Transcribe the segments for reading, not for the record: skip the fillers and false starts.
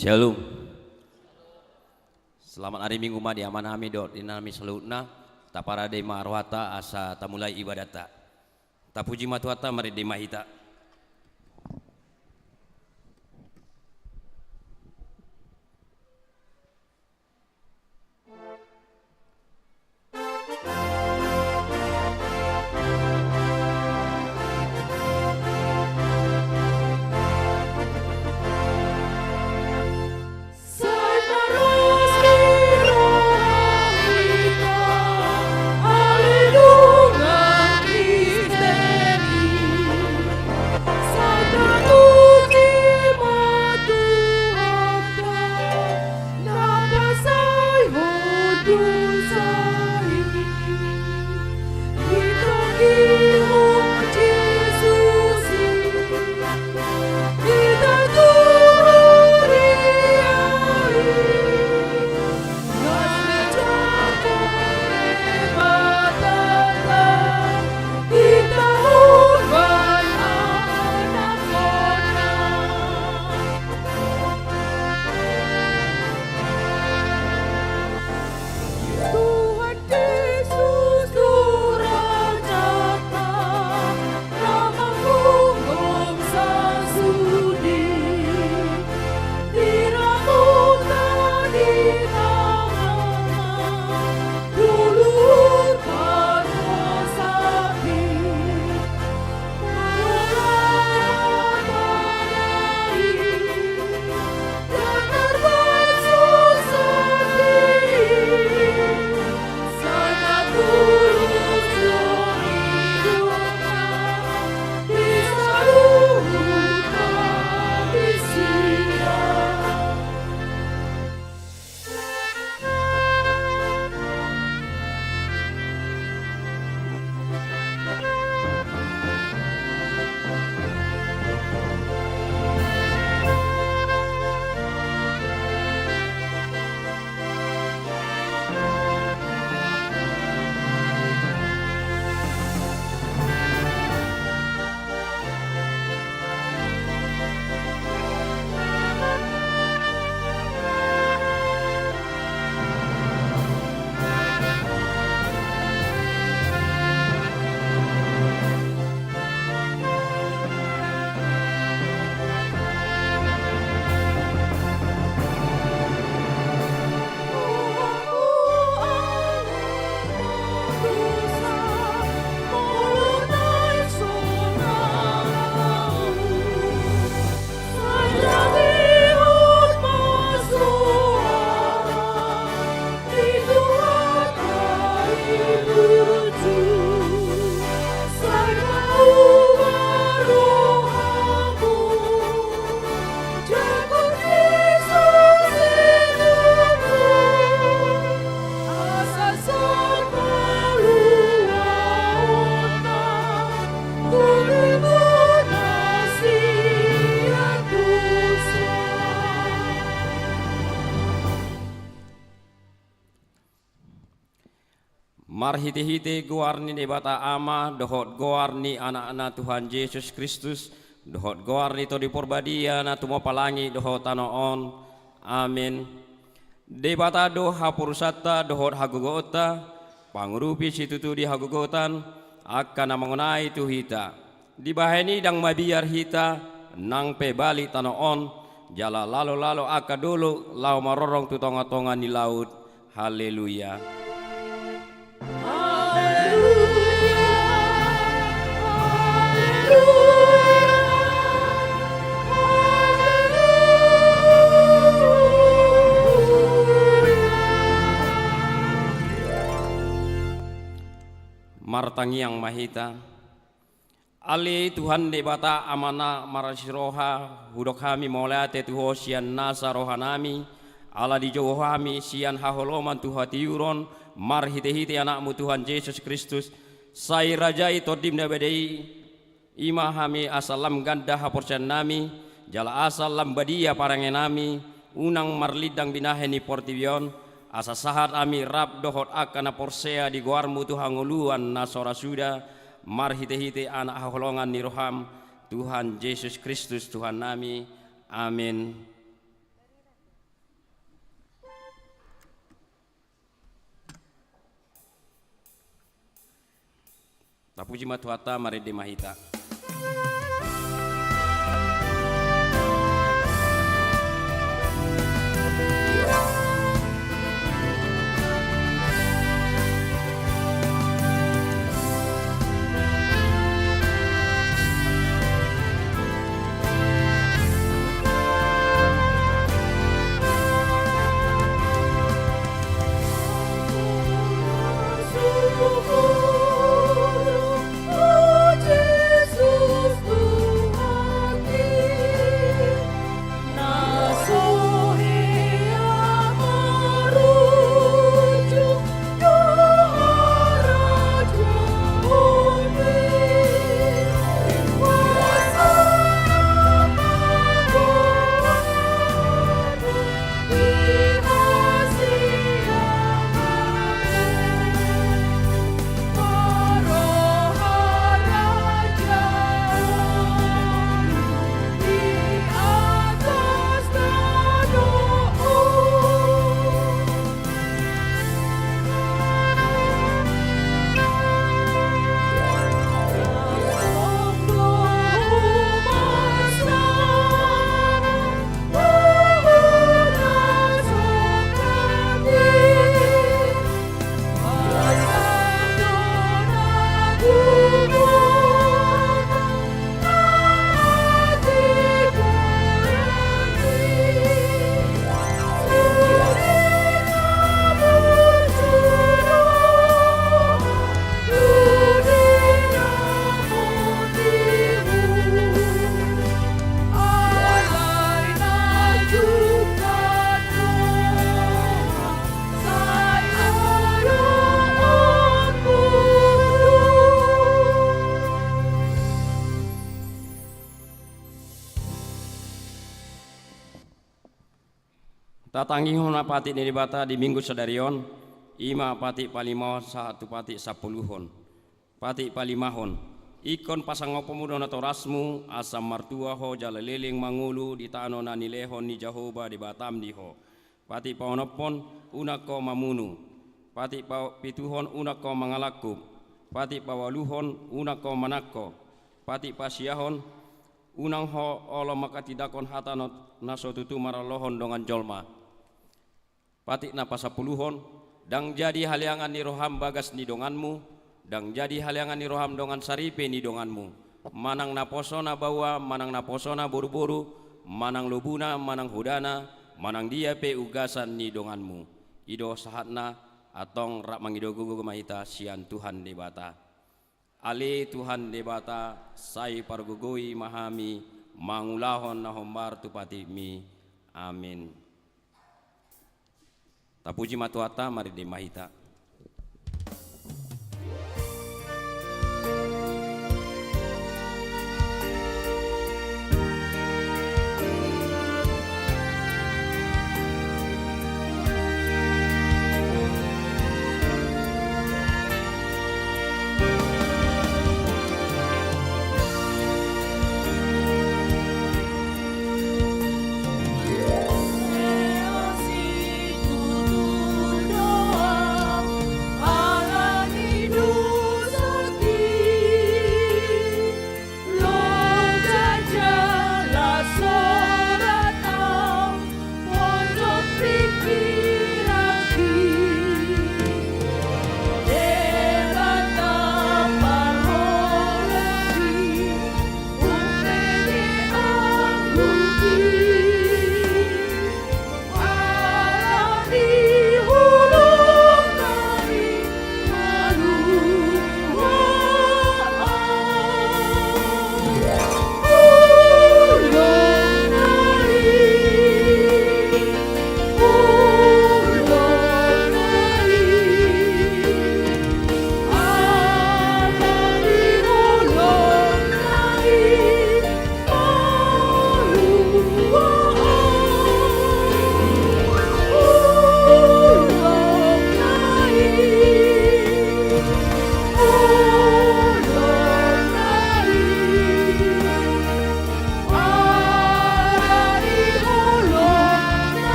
Shalom. Selamat hari Minggu ma di amanami dot dinami salutna tapara de marwata asa tamulai ibadata. Tapuji matuata mari de mahita. Marhiti-hiti guarni ni bata ama dohot guarni anak-anak Tuhan Yesus Kristus dohot guarni to di porbadia na tumo palangi dohot tanoon amin de bata do hapurusata dohot hagugota pangrupi situtu di hagugotan akan mangunai tu hita di baheni dang mabiar hita nang pe bali tanoon jala lalo akadulu lau marorong tu tonga-tonga ni laut haleluya. Martangi yang mahita Ali Tuhan de bata amana marasiroha hudok kami molate tuho sian nasa rohanami ala di johohami sian haholoman tuhatiuron marhite-hite anakmu Tuhan Yesus Kristus sai rajai todim nebedei imahami asalam ganda haporsen nami jala asalam badia parangenami unang marlidang binaheni portibion asa sahat ami rab dohot akana porsea di guarmu Tuhan nguluan nasora suda marhite-hite anak haholongan niroham Tuhan Yesus Kristus Tuhan nami amin. Tapuji matuata mari de mahita. Tatangi hona pati niribata di minggu sedarion ima pati palima satu pati 10 pati palimahon ikon pasango pemuda torasmu asam martua ho jalaliling mangulu di tano nanilehon ni Jahoba di Batam diho pati paonopon unako mamunu pati pituhon unako mangalaku pati pawaluhon unako manako pati pasiahon unang ho olo makatidakon hatanot nasotutu maralohon dongan jolma pati na pasapuluhon dang jadi haliangan ni roham bagas ni donganmu dang jadi haliangan ni roham dongan saripe ni donganmu manang naposona bawa manang naposona buru-buru manang lubuna manang hudana manang dia pe ugasan ni donganmu ido sahatna atong rak mangido gugu mahita sian Tuhan debata ale Tuhan debata sai pargugui mahami mangulahon nahombar tupati mi amin. Tapuji matuata mari di mahita. Doa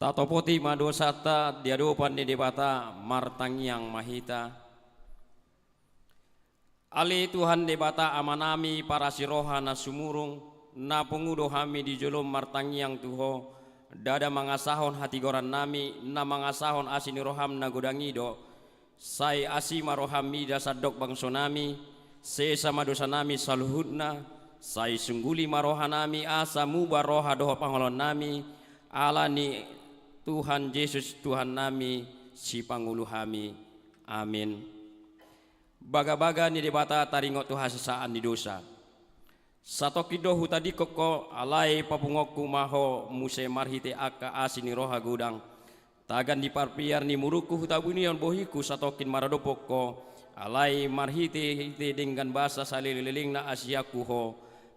Tato poti madosata diadopan di debata martangyang mahita. Ali Tuhan debata amanami para siroha na sumurung na pengudo hami di jolom martangyang tuho dada mangasahon hati goran nami na mangasahon asini roham na godangido sai asima rohami dasadok bangso nami sesama dosa nami saluhudna sai sungguli marohanami asa muba roha doho pangolon nami alani Tuhan Yesus Tuhan nami si pangulu hami amin. Baga-baga ni debata taringot tu hasisaan di dosa satokido hutadi koko alai papungoku maho muse marhite aka asini roha gudang tagan di parpiar ni muruku hutabunion bohiku satokin maradopoko alai marhite hite dengan bahasa salililing na asiaku ho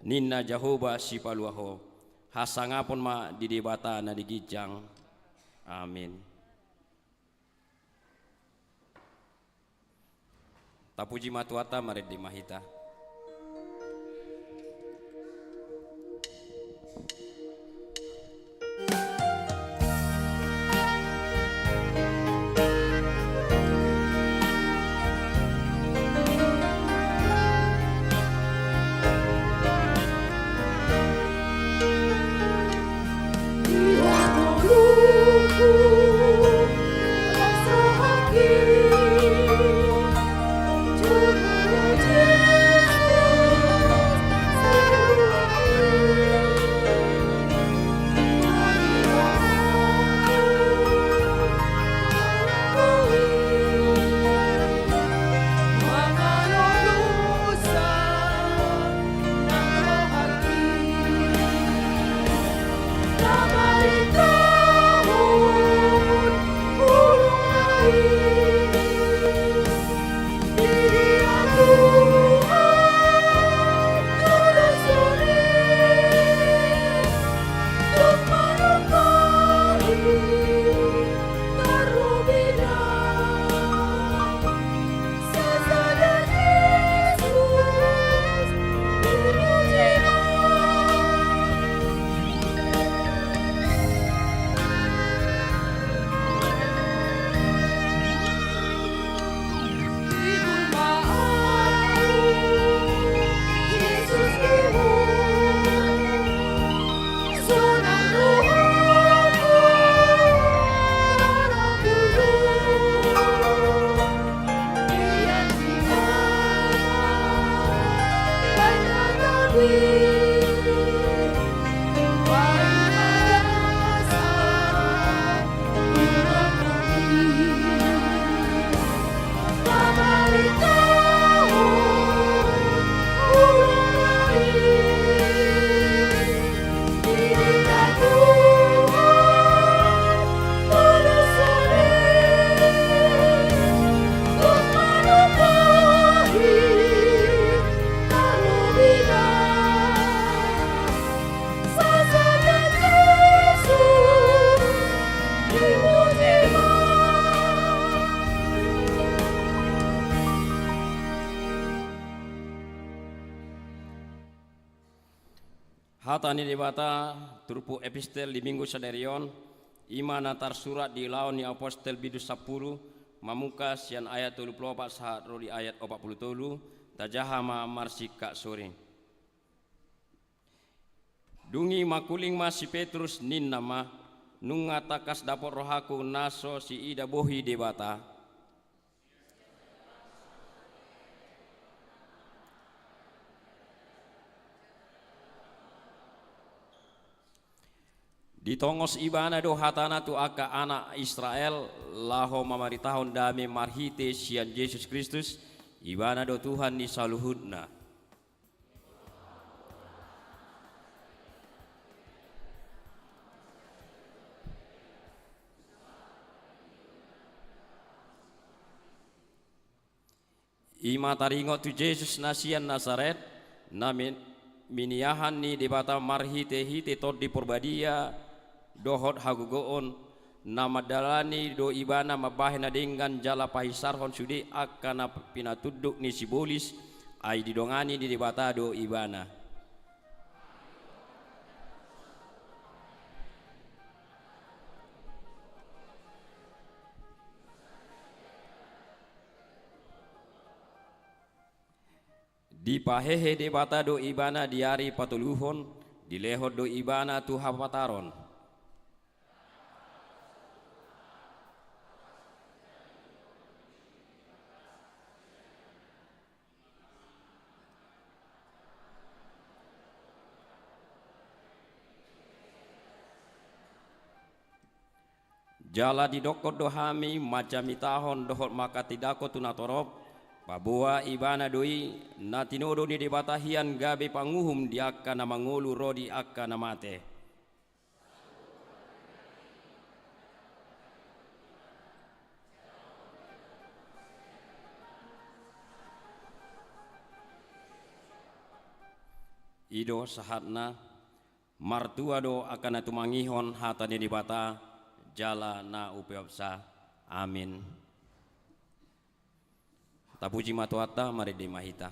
ninna Jahoba si paluaho hasangapon ma di debata na digijang amin. Tapuji matuata mared di mahita. Hatani debata turpu epistel di minggu saderion ima natar surat di laon ni apostel bidus 10 mamuka sian ayat 24 saat rodi ayat 47 tajahama marsika sore dungi makuling si Petrus nin nama nunga takas dapot rohaku naso si ida bohi debata ditongos ibana do hatana tu aka anak Israel laho mamari tahun dame marhite sian Yesus Kristus ibana do Tuhan ni saluhudna ima taringo tu Yesus nasian Nazaret namin miniahan ni debata marhite hite tod di porbadia dohot hagugoon nama dalani do ibana mabahena dengan jala pahisarhon sudi akana pinatuduk ni sibolis ai didongani di debata do ibana Di pahehe de bata do ibana diari patuluhon, di lehot do ibana tu hapataron. Jala di dokot dohami macam itahon dohot maka tidako tunatorop pabua ibana doi na tinodo ni debatahian gabe panguhum di akka na mangulu rodi akka na mate. Ido sahatna martua do akan atumangihon hata ni debata jala na upeopsa. Amin. Tapuji matuata mari di mahita.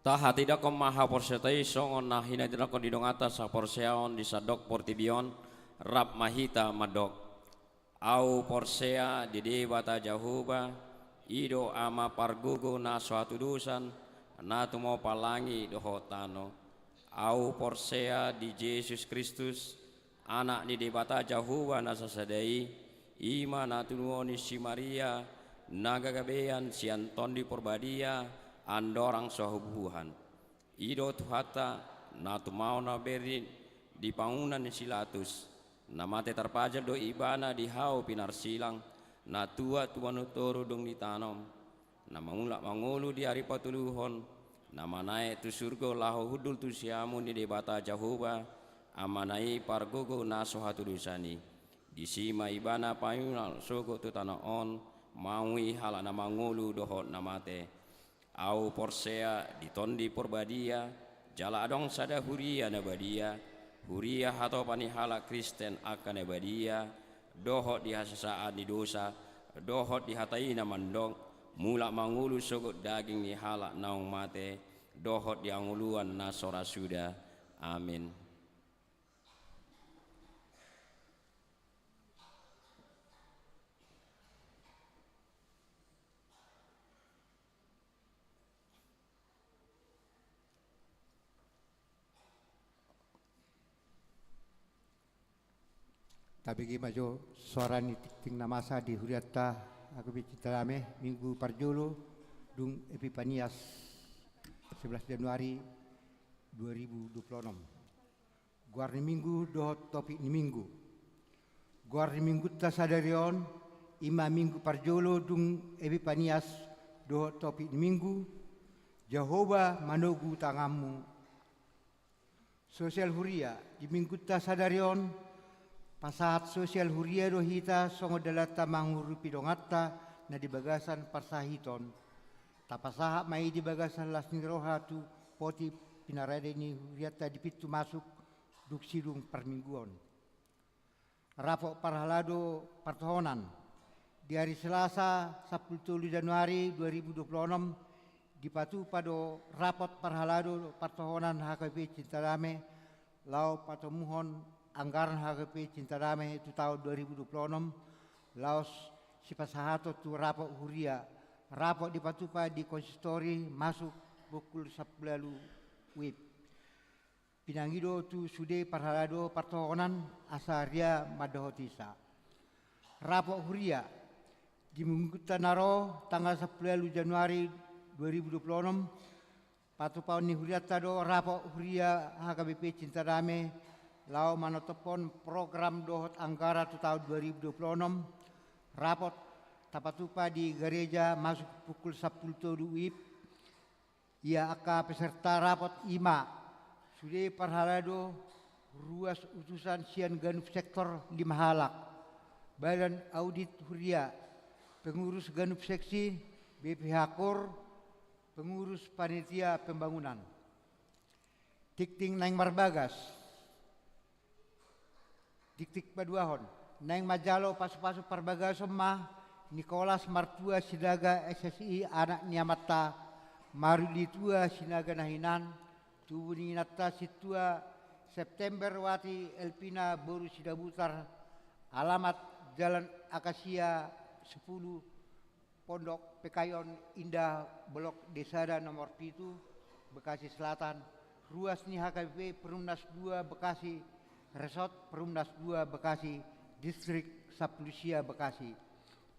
Taha tidak kom maha porsetai songon nah hina tidak kon didong atas sa porseaon di sadok portibion rap mahita madok au porsea di debata jahuba ido ama pargugu na suatu dusan na tumo palangi dohotano au porsea di Yesus Kristus anak di debata jahuba na sasadai ima na tunuoni si Maria naga gabean si Anton di Porbadia andorang sahubuhan ido tuhata na tumau na beri di pangunan ni silatus na mate terpajal do ibana di hau pinar silang na tua nutoru dong ditanam na mangulak mangulu di hari patuluhon na manai tu surga lahu hudul tu siamu ni debata jahuba amanai pargogo na sohatu dusani di sima ibana payunal sogo tu tanah on maui halana mangulu dohot na mate au porsea di tondi Porbadia jala adong sada huria na badia huria hatau panihala Kristen akan na badia dohot di hasasaan di dosa dohot di hatai na mandong mula mangulu sogot daging ni halak naung mate dohot di anguluan na sora suda. Amin. Tabigi maju suara ni ting namasa di huriata aku bicara minggu parjolo dung Epifanias 11 Januari 2026. Guar ni minggu dohot topik ni minggu. Guar ni minggu tasadarion ima minggu parjolo dung Epifanias dohot topik ni minggu Jehovah manugu tangamu. Sosial huria di minggu sadarion pasahat sosial huria dohita songo dalata mangurupi dongata na di bagasan parsahiton. Tapasaha mai di bagasan lasni rohatu poti pinarade ni huriata di pitu masuk duk sidung permingguan. Rapok parhalado partohonan di hari Selasa 10 Januari 2026 dipatu pada rapot parhalado partohonan HKP Cintadame lau patomuhon anggaran HKP Cintadame itu tahun 2026 laos sipasahato tu rapot huria rapot dipatupa di konsistori masuk pukul 10 WIB pinangido tu sude parhalado partohonan asaria madahotisa rapot huria di minggu tanaro tanggal 10 Januari 2026 patu paun ni huriata do rapok huria HKBP Cintadame lau manotopon program dohot anggara tu tahun 2026 rapot tapatupa di gereja masuk pukul 10 WIB ia aka peserta rapot IMA sudah parhalado ruas utusan sian ganuf sektor 5 halak badan audit huria pengurus ganuf seksi BPH Kor pengurus panitia pembangunan. Tikting naing marbagas. Tiktik paduahon. Naing majalo pasu-pasu parbagas mah Nicholas Martua Sidaga SSI anak niamata Maruli tua Sinaga Nahinan Tubuni Nata Situa September Wati Elpina Boru Sidabutar alamat Jalan Akasia 10 Pondok Pekayon Indah Blok Desada nomor 7 Bekasi Selatan ruas ni HKBP Perumnas 2 Bekasi Resort Perumnas 2 Bekasi Distrik Saplusia Bekasi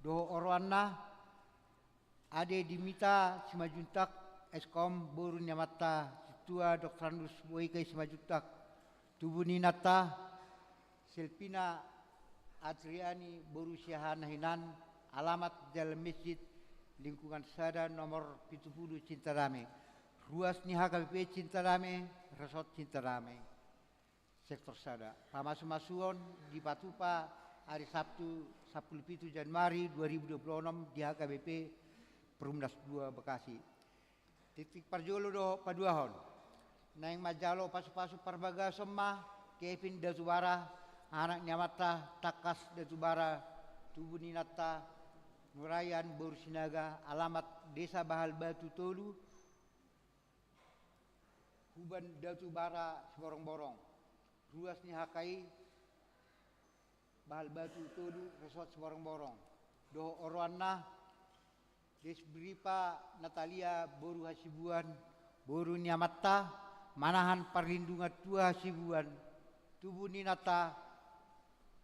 doho orwana ade dimita Simajuntak Eskom Boru Nyamata Situa Doktrandus Boikai Simajuntak Tubuninata Selpina Adriani Boru Syahana Hinan alamat Jalan Masjid lingkungan Sada nomor 70 Cintadame ruas ni HKBP Cintadame Resort Cintadame sektor Sada pamasumasuon di Patupa hari Sabtu 17 Januari 2026 di HKBP Perumnas 2 Bekasi titik parjolo do paduahon naing majalo pasu-pasu parbaga semah Kevin Datubara anak nyamata Takas Datubara Tubuninata Nurayan Borsinaga alamat Desa Bahal Batu Tolu Huban Datubara Seborong-borong ruas ni HKI Bahal Batu Tolu Resort Seborong-borong doho orwana Desbripa Natalia Boru Hasibuan Boru Nyamata Manahan Perlindungan Tua Hasibuan Tubuninata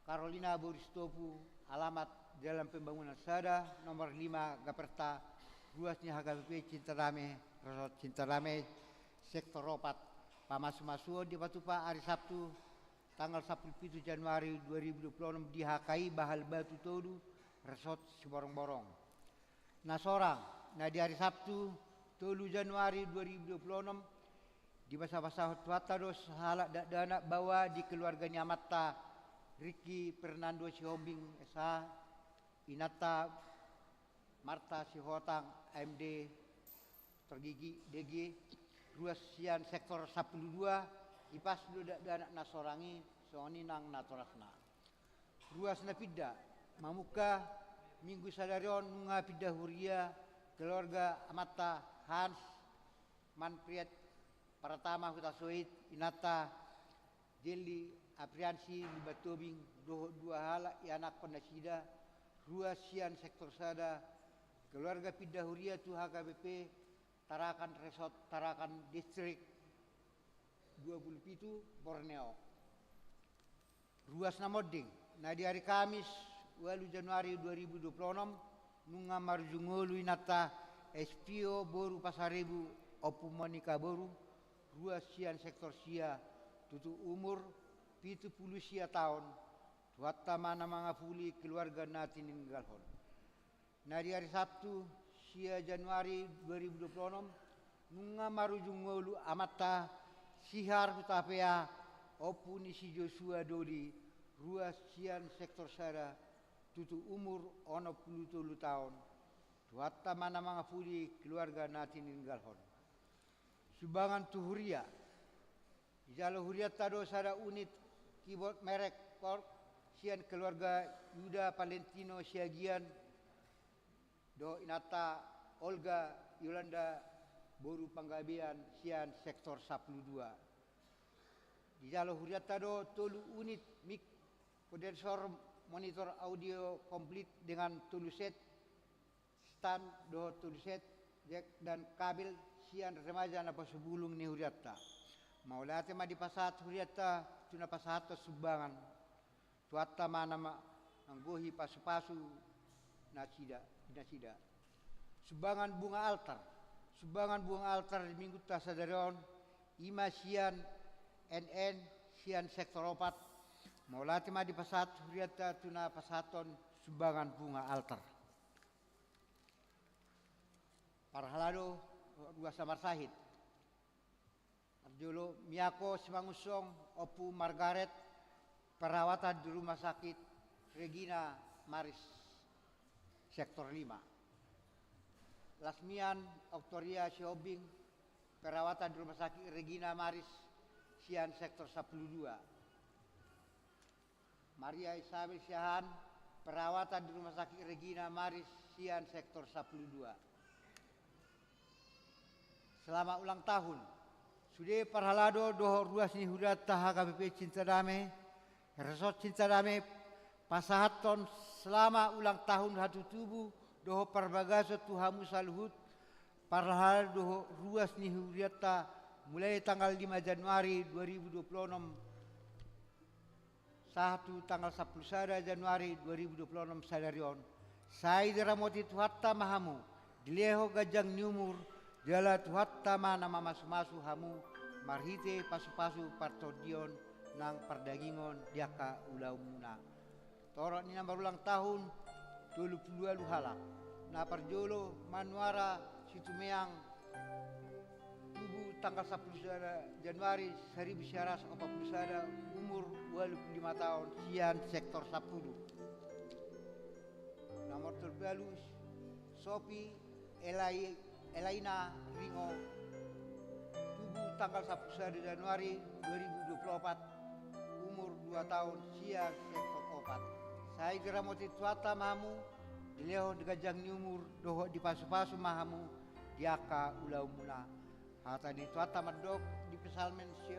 Carolina Boristopu alamat Jalan Pembangunan Sada nomor 5 Gaperta ruasnya HKBP Cintadame Resort Cintadame sektor Ropat pamasumasuo di Patupa hari Sabtu tanggal 17 Januari 2026 di HKI Bahal Batu Todu Resort Seborong-borong Nasorang nah di hari Sabtu 3 Januari 2026 di masa-masa Tuatados halak dana bawa di keluarga Nyamata Ricky Fernando Sihombing SH Inata Marta Sihotang AMD Tergigi DG ruas sian sektor 12 ipas duda anak nasorangi soni nang natorasna ruas napida mamuka minggu sadarion nunga pida huria keluarga amata Hans Manfred Paratama Hutasoit Inata Jeli Apriansi Libatobing dua hala anak pendasida ruas sian sektor Sada keluarga Pida Huria tu HKBP Tarakan Resort Tarakan Distrik 27 Borneo ruas namoding nah di hari Kamis 8 Januari 2026 nunga marjungolu inata SPO Boru Pasaribu Opu Monika Boru ruas sian sektor Sia tutu umur 70 sia tahun Watta mana mangapuli keluarga nati ninggalhon. Nah di hari Sabtu, sia Januari 2026, nunga marujung ngolu amata sihar hutapea opuni si Joshua Dodi ruas sian sektor sada tutu umur ono puluh tolu tahun tuatta mana mangapudi keluarga nati ninggalhon subangan tuhuria jalo huria tado sada unit keyboard merek Korg sian keluarga Yuda Valentino Siagian do inata Olga Yolanda Boru Panggabean sian sektor 12 di jalo huria tado tolu unit mic kondensor monitor audio komplit dengan tulu set stand do tulu set jack dan kabel sian remaja na pasubulung ni huriata maulate ma di pasat huriata tuna pasato subangan tuatta mana ma anggohi pasu-pasu na sida subangan bunga altar di minggu tasadarion ima sian NN sian sektor 4 maulati ma di pasat huriata tuna pasaton sumbangan bunga altar. Parhalado dua samar sahid. Arjolo Miyako Simangusong Opu Margaret perawatan di rumah sakit Regina Maris sektor 5. Lasmian Oktoria Siobing perawatan di rumah sakit Regina Maris sian sektor 12. Maria Isabel Syahan perawatan di rumah sakit Regina Maris sian sektor 12. Selamat ulang tahun sudah parhalado doho ruas ni hudat taha KPP Cinta Damai resort Cinta Damai pasahaton selama ulang tahun hatu tubuh doho perbagaso tuhamu saluhut parhalado doho ruas ni hudat mulai tanggal 5 Januari 2026 satu tanggal 10 Januari 2026 sadarion sai diramoti tuhatta mahamu dileho gajang nyumur jala tuhatta mana masu hamu marhite pasu-pasu partodion nang perdagingon diaka ulaumuna torok ni nambah ulang tahun 22 luhala na parjolo manuara situmeang tubuh tanggal 10 Januari 1941 umur 25 tahun sian sektor 10 nomor terbalus Sophie Elaina Ringo tubuh tanggal 11 Januari 2024 umur 2 tahun sian sektor 4 saya diramoti tuata mahamu dileho digajang umur doho di pasu-pasu mahamu diaka ulaumuna hata di tuata madok di pesalmen 10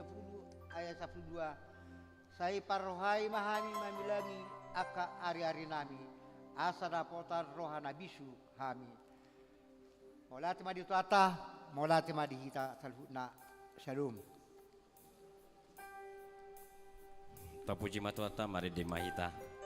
ayat 12 saya parohai mahani mamilangi aka ari-ari nami asa dapotan rohana bisu hami maulati ma di tuata maulati ma di hita salhutna shalom Tapuji matuata mari di mahita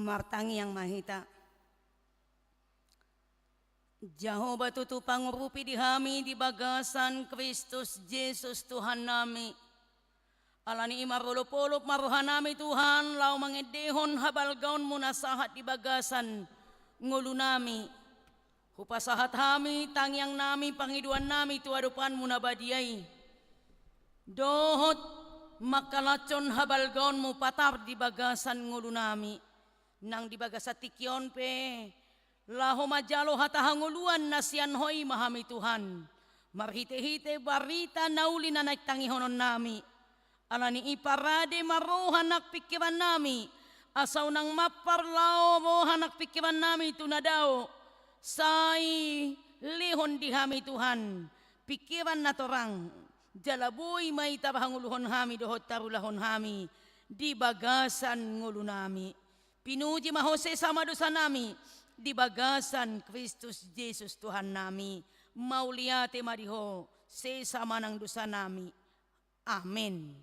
martangi yang mahita. Jehovah tutu pangurupi di kami di bagasan Kristus Yesus Tuhan nami. Alani imarulupulup maruhanami Tuhan lau mangedehon habalgaon munasahat di bagasan ngulu nami. Hupasahat kami tangyang nami pangiduan nami tuadupan munabadiai. Dohot makalacon habalgaon mu patar di bagasan ngulu nami. Nang di bagasat tikyon pe laho majalo hatahanguluan nasian hoi mahami Tuhan. Marhite-hite barita nauli na naik tangihonon nami. Alani iparade marohanak pikiran nami. Asaw nang maparlao rohanak pikiran nami tunadao. Sai lihon di hami Tuhan. Pikiran na torang. Jalaboy may tabahanguluhon hami dohot tarulahon hami. Di bagasan ngulu nami. Pinuji mahose sama dosa nami. Di bagasan Kristus Yesus Tuhan nami. Mauliate mariho sesama nang dosa nami. Amin.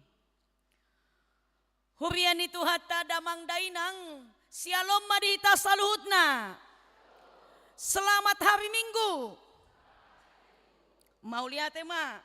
Hurian itu hatta damang dainang. Sialom madita saluhutna. Selamat hari Minggu. Mauliate ma.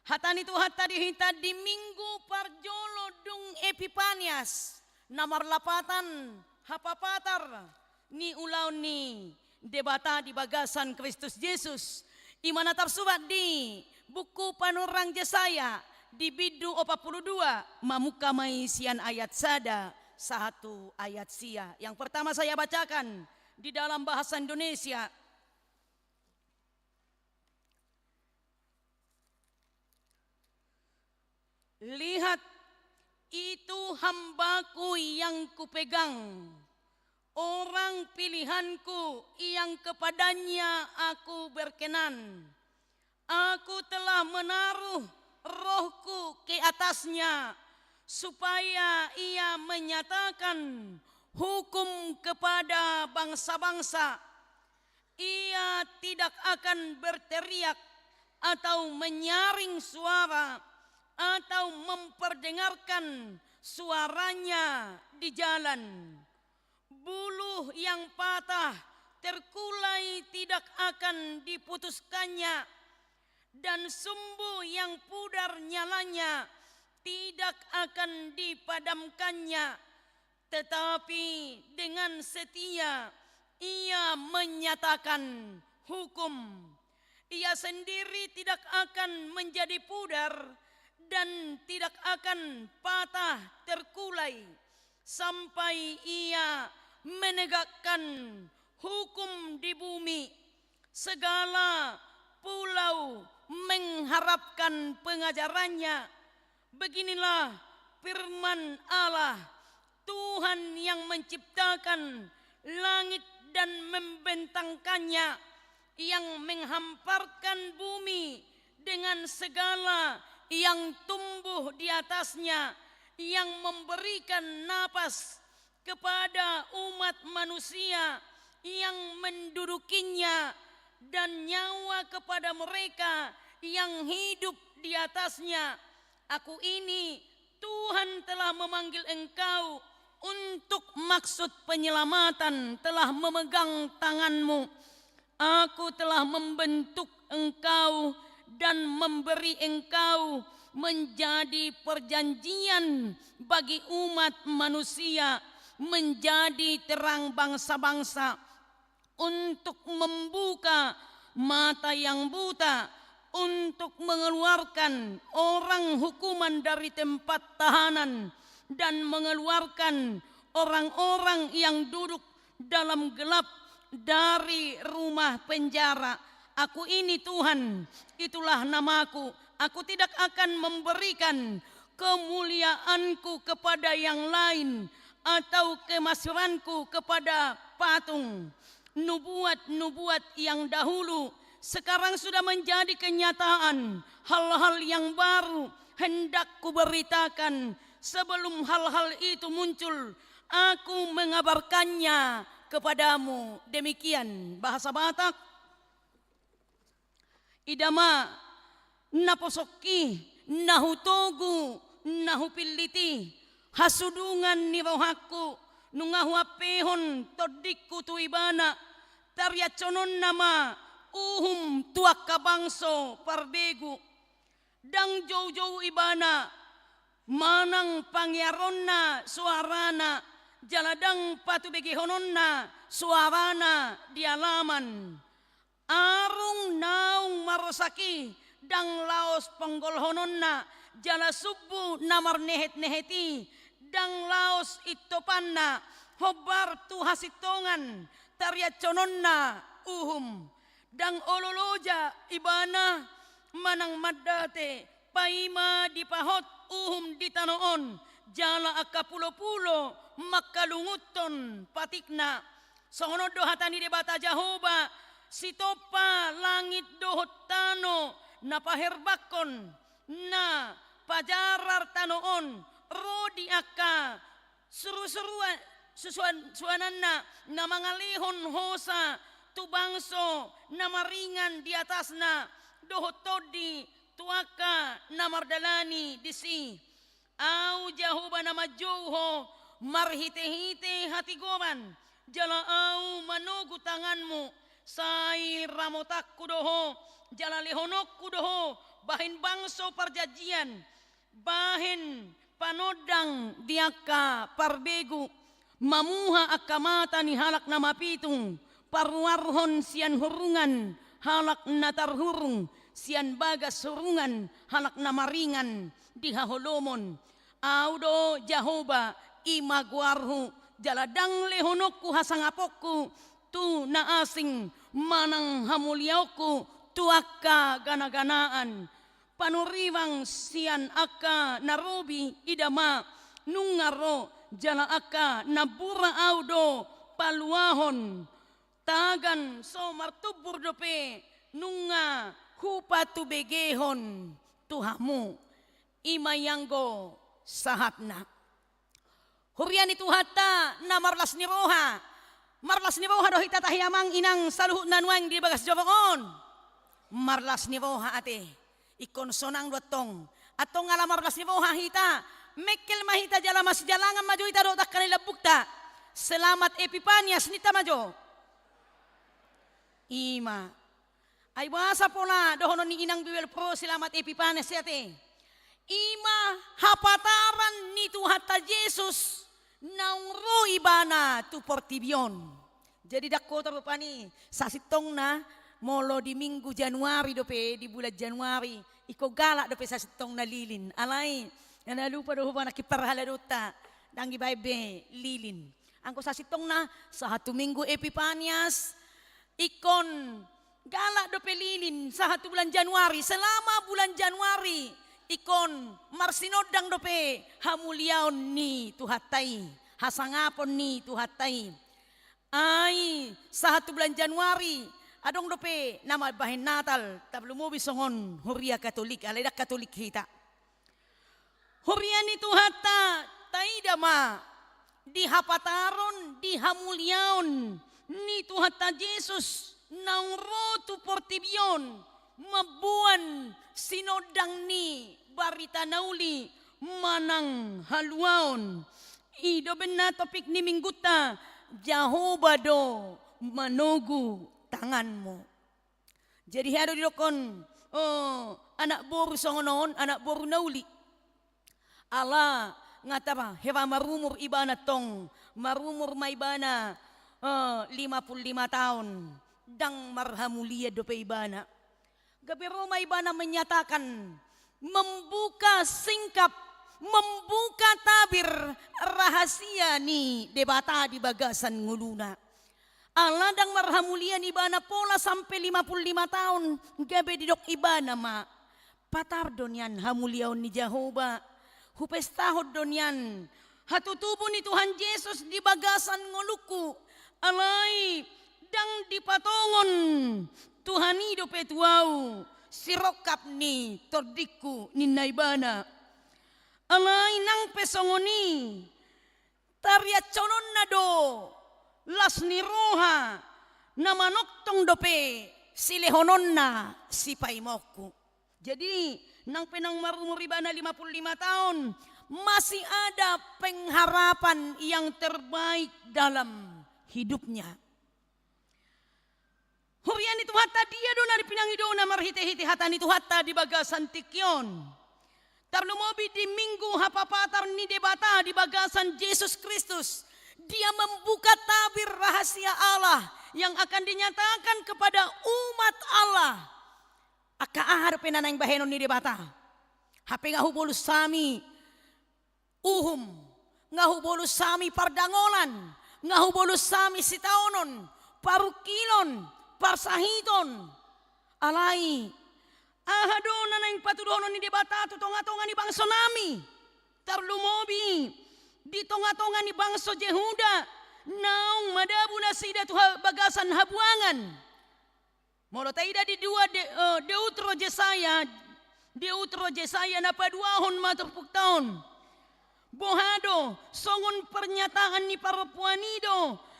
Hatan itu hatta dihita di Minggu parjolo dung Epipanias. Namar lapatan hapapatar. Ni ulaw ni debata di bagasan Kristus Yesus. Imana tersurat di buku Panurang Jesaya di bidu 42 mamuka mai sian ayat sada satu ayat sia. Yang pertama saya bacakan di dalam bahasa Indonesia. Lihat itu hambaku yang kupegang, orang pilihanku yang kepadanya aku berkenan. Aku telah menaruh rohku ke atasnya, supaya ia menyatakan hukum kepada bangsa-bangsa. Ia tidak akan berteriak atau menyaring suara atau memperdengarkan suaranya di jalan. Buluh yang patah terkulai tidak akan diputuskannya, dan sumbu yang pudar nyalanya tidak akan dipadamkannya. Tetapi dengan setia ia menyatakan hukum. Ia sendiri tidak akan menjadi pudar dan tidak akan patah terkulai sampai ia menegakkan hukum di bumi. Segala pulau mengharapkan pengajarannya. Beginilah firman Allah, Tuhan yang menciptakan langit dan membentangkannya, yang menghamparkan bumi dengan segala yang tumbuh di atasnya, yang memberikan napas kepada umat manusia yang mendudukinya, dan nyawa kepada mereka yang hidup di atasnya. Aku ini Tuhan telah memanggil engkau untuk maksud penyelamatan, telah memegang tanganmu. Aku telah membentuk engkau dan memberi engkau menjadi perjanjian bagi umat manusia, menjadi terang bangsa-bangsa, untuk membuka mata yang buta, untuk mengeluarkan orang hukuman dari tempat tahanan, dan mengeluarkan orang-orang yang duduk dalam gelap dari rumah penjara. Aku ini Tuhan, itulah namaku. Aku tidak akan memberikan kemuliaanku kepada yang lain, atau kemasyuranku kepada patung. Nubuat-nubuat yang dahulu sekarang sudah menjadi kenyataan. Hal-hal yang baru hendak kuberitakan. Sebelum hal-hal itu muncul, aku mengabarkannya kepadamu. Demikian bahasa Batak. Idama naposoki nahutogu nahupiliti hasudungan ni rohaku nunga huapehon todikku tu ibana taryaconon nama tuak kabangso parbegu dang jauh-jauh ibana manang pangyaronna suarana jaladang patu begehononna suarana dialaman arung naung marosaki dang laos penggolhononna jala subuh namar nehet-neheti dang laos itopanna hobar tu hasitongan taryacononna dang ololoja ibana manang maddate paima dipahot ditanoon jala akapulo-pulo makalunguton patikna songono dohatani debata Jahoba sitopa langit dohot tano napaherbakon na pajarar tanoon rodi akka seru-seruan suananna na mangalihon hosa tubangso na maringan di atasna dohot todi tuaka namardalani disi au Jahoba nama Joho marhite-hite hati goman jala au manogu tanganmu sai ramotakku doho jala lehonokku doho bahin bangso parjajian bahin panodang diaka parbegu mamuha akamata ni halak nama pitung parwarhon sian hurungan halak natarhurung sian bagas surungan halak namaringan dihaholomon audo Jahoba imaguarhu jaladang lehonokku hasangapokku tu na asing manang hamuliauku tuaka gana-ganaan panuriwang sian aka narobi idama nungaro jala aka nabura audo paluahon tagan so martubur dope nunga hupatu begehon tuhamu imayanggo sahatna huriani tuhata na marlas ni roha dohita tahiyamang inang saluhut nanuang di bagas jawakon marlas ni roha ate ikon sonang dotong atong ngala marlas ni roha hita mekel mahita jala mas jalangan maju ita dotak kanila bukta selamat Epipanias nita majo ima ay basa pola dohono ni inang biwel pro selamat Epipanias yate ima hapataran ni tuhata Jesus naungro ibana tu portibion jadi dakko tarupani sasitong na molo di minggu Januari dope di bulan Januari iko galak dope sasitong na lilin alay na lupa doho ba nakiparhala dota dangi baybe lilin angko sasitong na sa hatu minggu Epipanias ikon galak dope lilin sa hatu bulan Januari selama bulan Januari ikon marsinodang dope hamuliaon ni tuhatai hasangapon ni tuhatai ay sa hatu bulan Januari adong dope nama bahin Natal tablumo bisongon huria Katolik aleda Katolik hita huria ni tuhata taidama dihapataron dihamuliaon ni tuhata Jesus naungro tu portibion mabuan sinodang ni barita nauli manang haluaon ido bena topik ni mingguta Jahoba do manogu tanganmu jadi hado dilokon anak boru songonon anak boru nauli ala ngataba hewa marumur ibana tong marumur maibana 55 tahun dang marhamulia dope ibana Gabiro maibana menyatakan membuka singkap membuka tabir rahasia ni debata di bagasan nguluna aladang marhamulia ni ibana pola sampai 55 tahun gabe didok ibana ma patar donyan hamuliaon ni Jahoba hupestahod donyan hatutubo ni Tuhan Yesus di bagasan nguluku alay dang dipatongon Tuhani do petuau sirokap ni tordiku ni naibana alay nang pesongoni taryaconon na do las ni roha na manoktong dope silehonon na si paimoku jadi nang penang marumur ibana 55 tahun masih ada pengharapan yang terbaik dalam hidupnya. Hurian itu hatta dia dona di pinang idona marhite-hite hatani itu hatta di bagasan tikyon. Tarlumobi di minggu hapapatar ni debata di bagasan Yesus Kristus. Dia membuka tabir rahasia Allah yang akan dinyatakan kepada umat Allah. Aka ahar penanang bahenon ni debata. Hape ngahu bolus sami uhum, ngahu bolus sami pardangolan, ngahu bolus sami sitaonon, parukilon, parsahiton, alai. Ahadona nang patudonon ni debata tu tonga-tonga ni bangsa nami. Tarlumobi di tonga-tonga ni bangsa Yehuda. Naung madabu na sida tu bagasan habuangan. Molo taida di dua Deutro Jesaya na paduahon maturpuk taon. Bohado songon pernyataan ni parapuanido.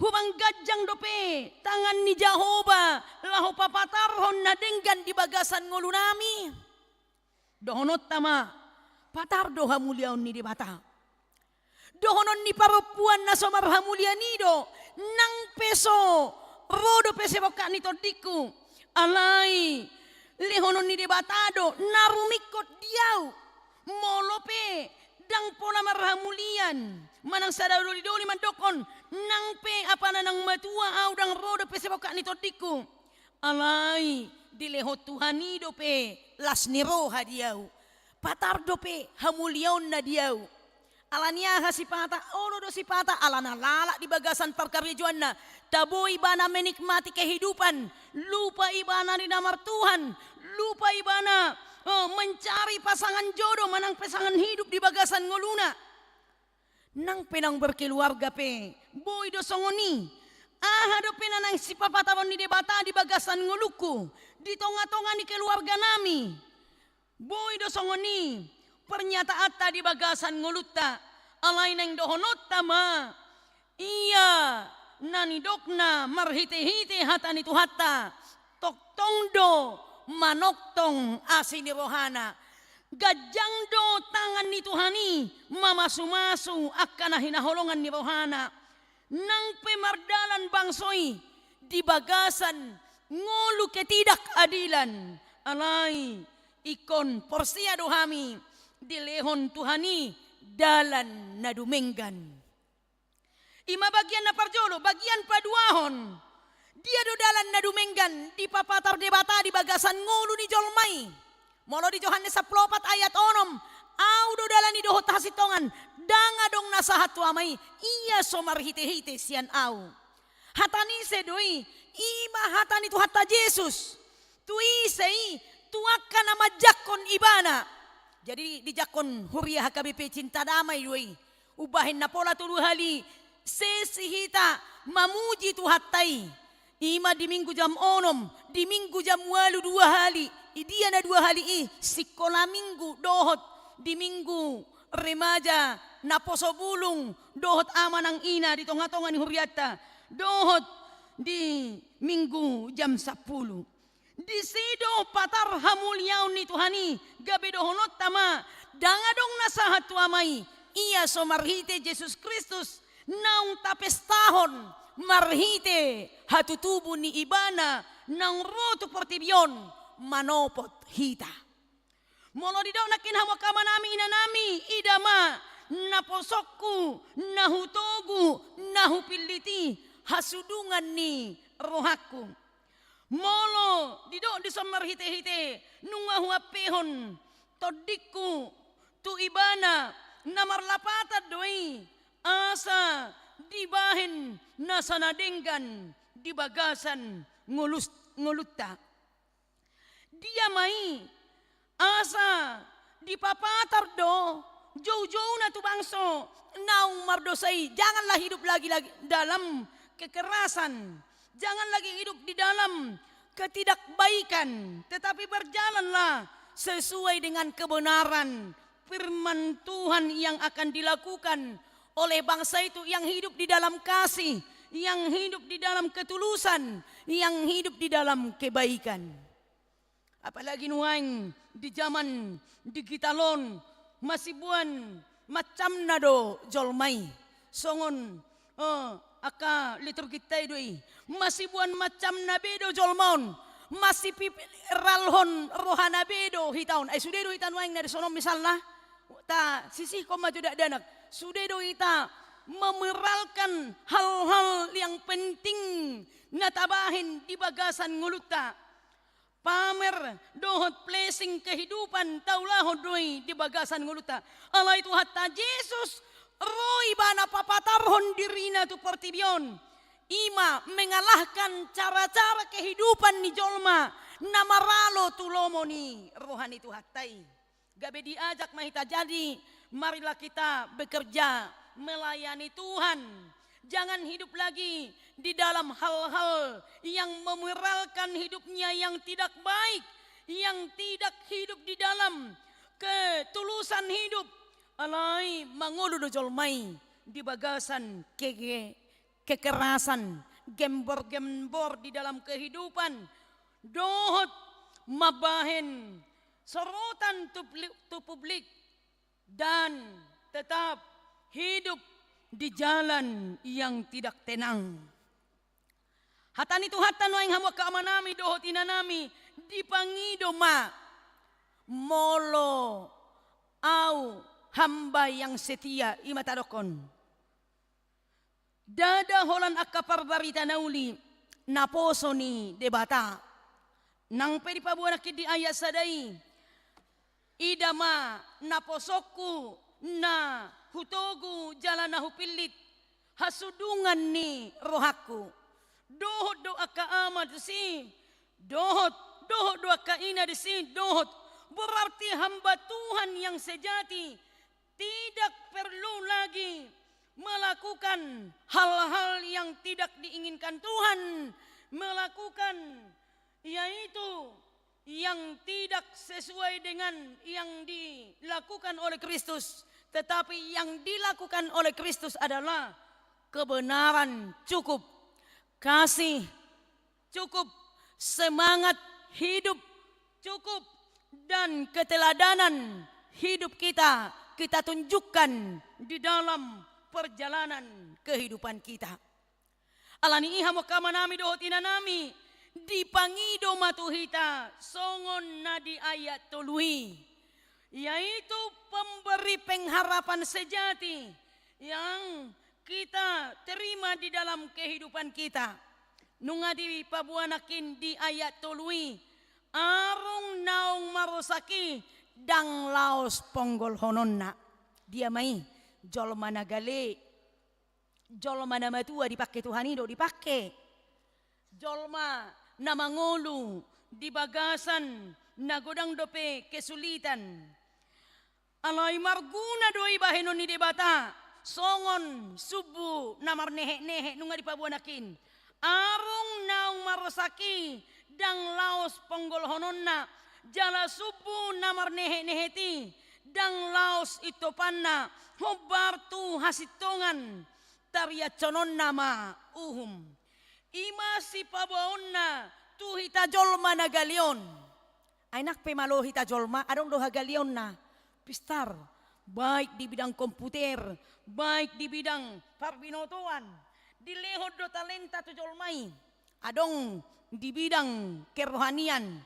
Hubang gajang dope tangan ni Jehovah laho papatarhon na denggan di bagasan ngulunami. Dohonot tama patar doha muliaon ni debata. Dohonon ni parapuan na somar hamulianido nang peso rodo pese boka ni todiku alai lehonon ni debatado narumikot diau molope dang pona marhamulian manang sadaro didoli mandokon nang pe apa nang matua au dang rodo pese boka ni todiku alai dileho Tuhani dope las niro hadiau patar dope hamulion na diau alania hasipata olo do sipata alana lala di bagasan perkaryajuanna tabo ibana menikmati kehidupan lupa ibana di namar Tuhan lupa ibana mencari pasangan jodoh manang pasangan hidup di bagasan ngoluna nang penang berkeluarga pe boy do songoni do penanang sipapatawan ni debata di bagasan ngoluku di tonga-tonga ni keluarga nami boy do songoni pernyataan tadi bagasan ngolutta alay nang dohonot tama iya nani dokna marhite-hite hata ni tuhata toktongdo manoktong asini rohana gajang do tangan ni Tuhani mamasu-masu akan hinaholongan ni rohana nang pemardalan bangsoi di bagasan ngolu ketidak adilan alay ikon porsia dohami dilehon Tuhani dalan na dumenggan. Ima bagian na parjolo, bagian paduahon. Dia do dalan na dumenggan di papatar debata di bagasan ngulu ni jolmai. Molo di Yohanes 10 ayat 6. Au do dalan ni dohot hasitongan. Danga dong nasahat tuamai. Iya somar hite-hite sian au. Hatani sedoi. Ima hatani tu hatta Yesus. Tui sei tuakan nama jakon ibana. Jadi di jakon huria HKBP cinta damai doi. Ubahin na pola tulu hali sesihita mamuji tu hattai. Ima di minggu jam 6, di minggu jam 8 2 hali. Idia na 2 hali sikola minggu dohot di minggu remaja na poso bulung dohot amanang ina di tonga-tonga ni huriata. Dohot di minggu jam 10. Di sido patar hamuliaun ni Tuhani gabe dohonot tama dangadong nasahat tuamai iya so marhite Yesus Kristus naung tapestahon marhite hatutubu ni ibana nang rotu portibion manopot hita molo di daw nakin hawakama nami inanami idama naposokku nahutogu nahupiliti hasudungan ni rohaku molo didok di somar hite-hite nunga huapehon todiku tu ibana namar lapata doi asa dibahin nasanadenggan di bagasan ngulutta dia mai asa di papatar do jauh-jauh na tu bangso naung mardosai janganlah hidup lagi dalam kekerasan. Jangan lagi hidup di dalam ketidakbaikan, tetapi berjalanlah sesuai dengan kebenaran firman Tuhan yang akan dilakukan oleh bangsa itu yang hidup di dalam kasih, yang hidup di dalam ketulusan, yang hidup di dalam kebaikan. Apalagi nuang di zaman digitalon, masih buan macam nado jolmai songon aka liturgi taidoi masih buan macam nabedo jolmaun masih ralhon rohana bedo hitaun sudah do hitan waing dari sono misalnya ta sisi koma tidak danak sudah do ita memeralkan hal-hal yang penting natabahin di bagasan nguluta pamer dohot blessing kehidupan taulahon doi di bagasan nguluta ala itu hatta Yesus roi bana papatarhon dirina tu pertibion ima mengalahkan cara-cara kehidupan ni jolma namaralo tulomo ni rohani tu hattai gabe diajak mahita jadi marilah kita bekerja melayani Tuhan. Jangan hidup lagi di dalam hal-hal yang memeralkan hidupnya yang tidak baik, yang tidak hidup di dalam ketulusan hidup. Alai mangulu jolmai di bagasan kekerasan, gembor-gembor di dalam kehidupan. Dohot mabahen sorotan tu publik dan tetap hidup di jalan yang tidak tenang. Hatan itu hatan waing hamu kaamanami dohot inanami dipangido ma molo au hamba yang setia imatadokon. Dada holan akaparbarita nauli naposo ni debata nang pedi pabuanakid di ayat sadai idama naposoku na hutogu jalan nahupilit hasudungan ni rohaku dohot doa ka ama desi dohot doa ka ina desi dohot berarti hamba Tuhan yang sejati tidak perlu lagi melakukan hal-hal yang tidak diinginkan Tuhan melakukan yaitu yang tidak sesuai dengan yang dilakukan oleh Kristus. Tetapi yang dilakukan oleh Kristus adalah kebenaran cukup, kasih cukup, semangat hidup cukup, dan keteladanan hidup kita tunjukkan di dalam perjalanan kehidupan kita. Alani iha mo kamanami dohot inanami dipangido matuhita songon na di ayat tului. Yaitu pemberi pengharapan sejati yang kita terima di dalam kehidupan kita. Nunga di pabuanakin di ayat tului arung naung marosaki dang laos ponggol hononna. Dia mai jolma nagale jolma nama tua dipakai Tuhan itu dipakai jolma nama ngolu di bagasan nagodang dope kesulitan. Alai marguna doi bahenon ni debata songon subu namar nehe nunga di pabuanakin arung naung marosaki dang laos ponggol hononna jala subu namar nehe dang laos itopanna hobar tu hasitongan tarya conon nama uhum ima si pabaonna tu hita jolma nagalion ainak pemalo hita jolma adong doha galion na pistar baik di bidang komputer baik di bidang parbinotoan di lehod do talenta tu jolmai adong di bidang kerohanian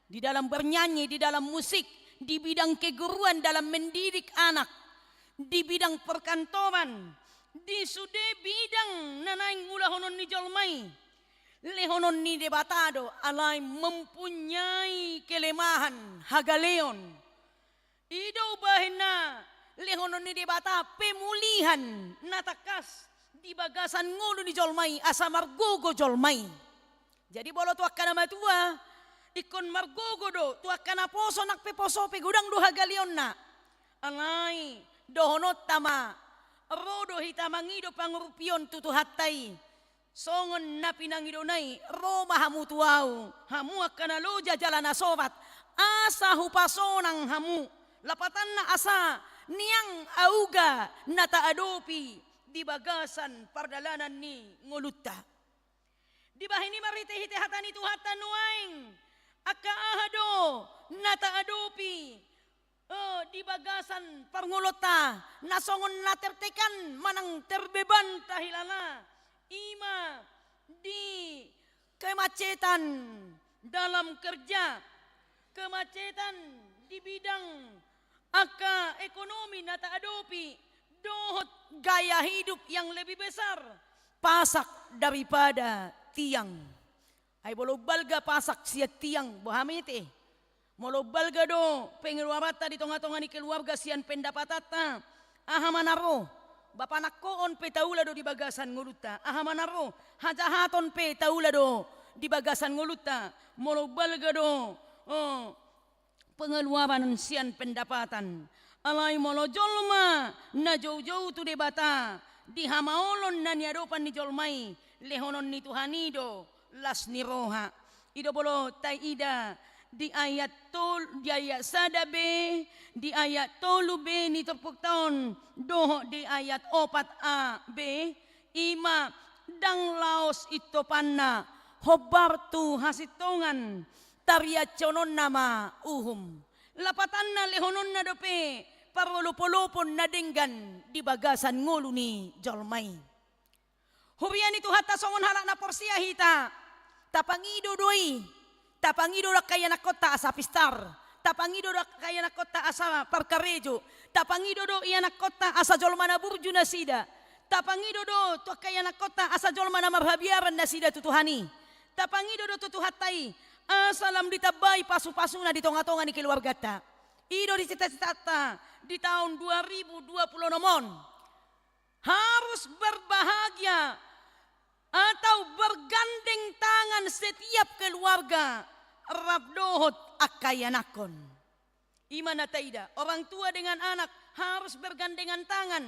di dalam bernyanyi di dalam musik di bidang keguruan dalam mendidik anak di bidang perkantoran di sude bidang nanaing ulahonon ni jolmai lehonon ni debatado alai mempunyai kelemahan hagaleon ido bahena lehonon ni debata pemulihan natakas di bagasan ngulu ni jolmai asa margogo jolmai jadi bolo tu akana matua ikon margogo do tu akana poso nak pe poso pe gudang do hagaleon na alai dohonot tama rodo hitamangido pangurupion tutu hattai songon na pinangido nai roma hamu tuau hamu akana loja jalana sobat asa hupasonang hamu lapatan na asa niang auga nata adopi di bagasan pardalanan ni nguluta di bahini marite hite hatani tu hatan nuaing aka ahado nata adopi di bagasan parngulota nasongon natertekan manang terbeban tahilala ima di kemacetan dalam kerja, kemacetan di bidang ekonomi nata adopi dohot gaya hidup yang lebih besar pasak daripada tiang. Ay bolo balga pasak siya tiang bohamete. Molo balga do pengeluarata di tonga-tonga ni keluarga sian pendapatata. Ahamanaro bapa nakkoon pe taula do di bagasan nguluta. Ahamanaro hajahaton pe taula do di bagasan nguluta. Molo balga do pengeluaran sian pendapatan. Alai molo jolma na jauh-jauh tu debata di hamaolon na niadopan ni jolmai lehonon ni Tuhanido las niroha. Ido bolo taida di ayat sada B, di ayat tolu B ni tepuk tahun doho di ayat 4A B ima dang laos ito panna hobar tu hasitongan tariat conon nama uhum lapatan na lehonon na dope parolopolopon na denggan di bagasan ngulu ni jolmai hurian itu hatta songon halak na porsia hita tapangido doi tapangido rak kaya na kota asa pistar, tapangido rak kaya na kota asa parkarejo, tapangido do iya na kota asa jolmana burju na sida, tapangido do to kaya na kota asa jolmana marhabiaran na sida tutuhani, tapangido do tutuhatai asalam ditabay pasu-pasu na di tonga-tonga ni keluarga ta. Ido di cita-cita di tahun 2020 nomon harus berbahagia atau bergandeng tangan setiap keluarga rabdohot akayanakon. Imana taida orang tua dengan anak harus bergandengan tangan.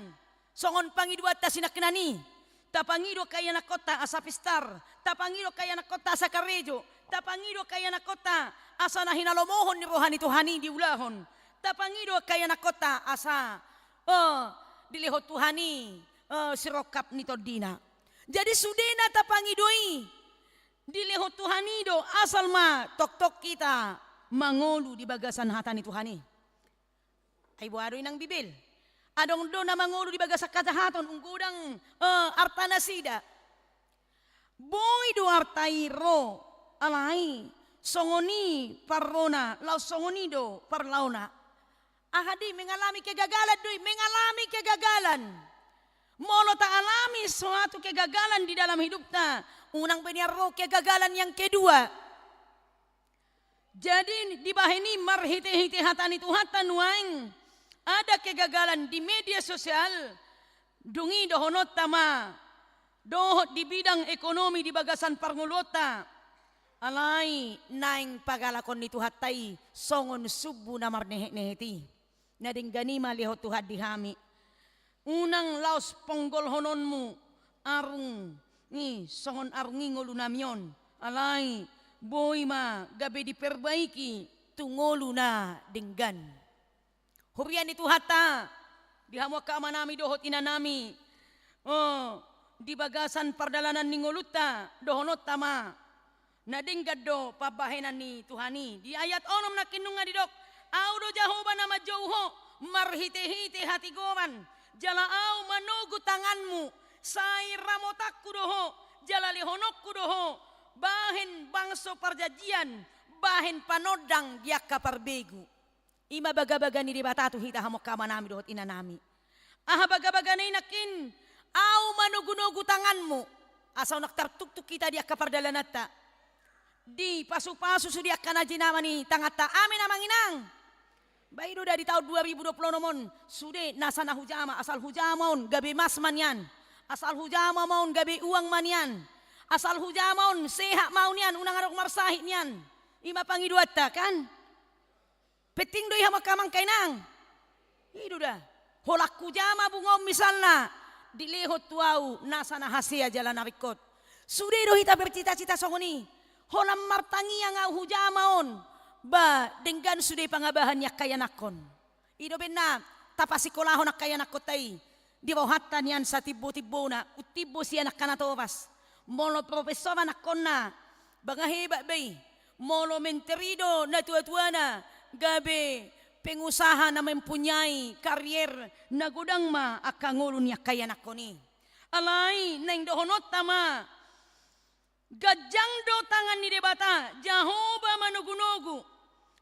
Songon pangiduat tasinaknani. Tapangido kayana kota asa pistar, tapangido kayana kota asa karejo, tapangido kayana kota asa nahinalomohon ni rohani Tuhani diulahon. Tapangido kayana kota asa dilihot Tuhani sirokap ni todina. Jadi sudena tapangidoi dilihot Tuhanido asal ma tok-tok kita mangolu di bagasan hatani Tuhani. Ay buaroy ng bibil. Adong do na mangolu di bagasan katahaton unggudang artana sida. Boy do artairo alay songoni parrona lau songoni do parlauna. Ahadi mengalami kegagalan doi, mengalami kegagalan. Molo tak alami suatu kegagalan di dalam hidupnya. Unang beniaro kegagalan yang kedua. Jadi di bahini marhite-hite hatani Tuhatan waing. Ada kegagalan di media sosial. Dungi dohonot tama. Dohot di bidang ekonomi di bagasan parngulota. Alay naing pagalakon ni Tuhatai. Songon subu namar neheti. Nading ganima lihot Tuhat dihami. Unang laos ponggol hononmu arung ni songon arungi ngolu namyon alay boy ma gabe diperbaiki tungolu na denggan hurian itu hata dihamwa kaamanami dohot inanami di bagasan pardalanan ni ngoluta dohonot tama na denggad do pabahenan ni Tuhani di ayat onom na kinunga didok audo jahoba nama jauho marhite-hite hati goman jala au manugu tanganmu sai ramotakku doho jala lihonokku doho bahen bangso perjanjian bahen panodang dia kaparbegu ima baga-bagani di batatu hita hamok kamanami dohot inanami aha baga-bagani nakin au manugu-nugu tanganmu asal nak tertuk-tuk kita dia kapardalanata di pasu-pasu sudia kana jinamani tangata amin amanginang. Baik do dari tahun 2020 nomon sude nasana hujama asal hujamaon gabe mas manyan asal hujama maun gabe uang manyan asal hujamaon sehat maunian unang arok marsahit nian ima pangiduata kan peting doi hama kamang kainang idu dah holak hujama bungom misalna dilehot tuau nasana hasia jalan arikot sude do hita bercita-cita songoni holam martangi yang au hujamaon ba denggan sudah pangabahan yak kaya nakon. Ido benna tapasikolahon nak kaya nakotai. Di bawahatan yan sa tibo-tibo na utibo siya nakanatobas. Molo profesora nakonna banga hebat bay. Molo menterido na tua-tua na gabe pengusaha na mempunyai karier na gudang ma akangulun niya kaya nako ni. Alay neng dohonot tama gajang do tangan ni debata Jahoba manugunugu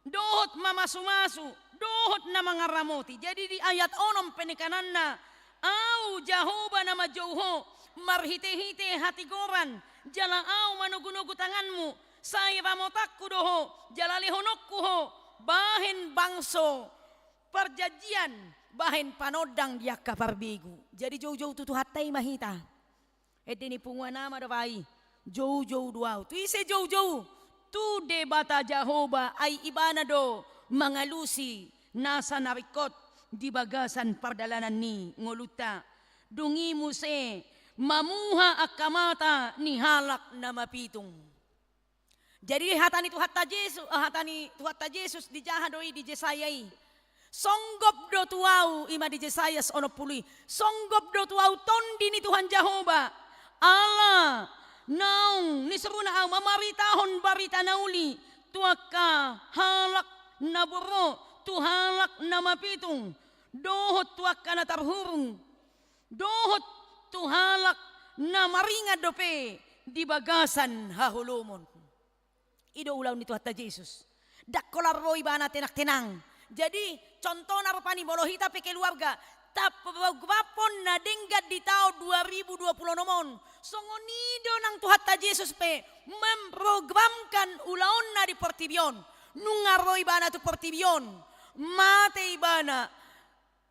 dohot mamasumasu dohot na mga ramoti. Jadi di ayat onom penekanan na au Jahoba na majauho marhite-hite hatigoran jala au manugunugu tanganmu saya ramotakku doho jala lehonokku ho bahen bangso perjanjian bahen panodang dia kaparbigu. Jadi jauh-jauh tutu hatai mahita edeni punguan nama dawai jauh-jauh duau tu ise jauh-jauh tu debata Jahoba ay ibana do mangalusi nasa narikot di bagasan pardalanan ni ngoluta dungi muse mamuha akamata ni halak na mapitung. Jadi hatani tu hatta Yesus di jahadoi di Jesayai songgop do tuau ima di Jesayas ono pului songgop do tuau tondi ni Tuhan Jahoba Allah naung ni seruna au mamaritahon barita nauli tuaka halak na buro tu halak na mapitung dohot tuaka na tarhurung dohot tu halak na maringa dope di bagasan hahulumon. Ido ulaw ni Tuhan Yesus dakolar roy bana tenak-tenang. Jadi contoh narupani molohita pe keluarga tapagwapon na denggat di tahun 2020 nomon songonido nang Tuhan Yesus pe memprogramkan ulaon na di Portibion nungaroy bana tu Portibion mate ibana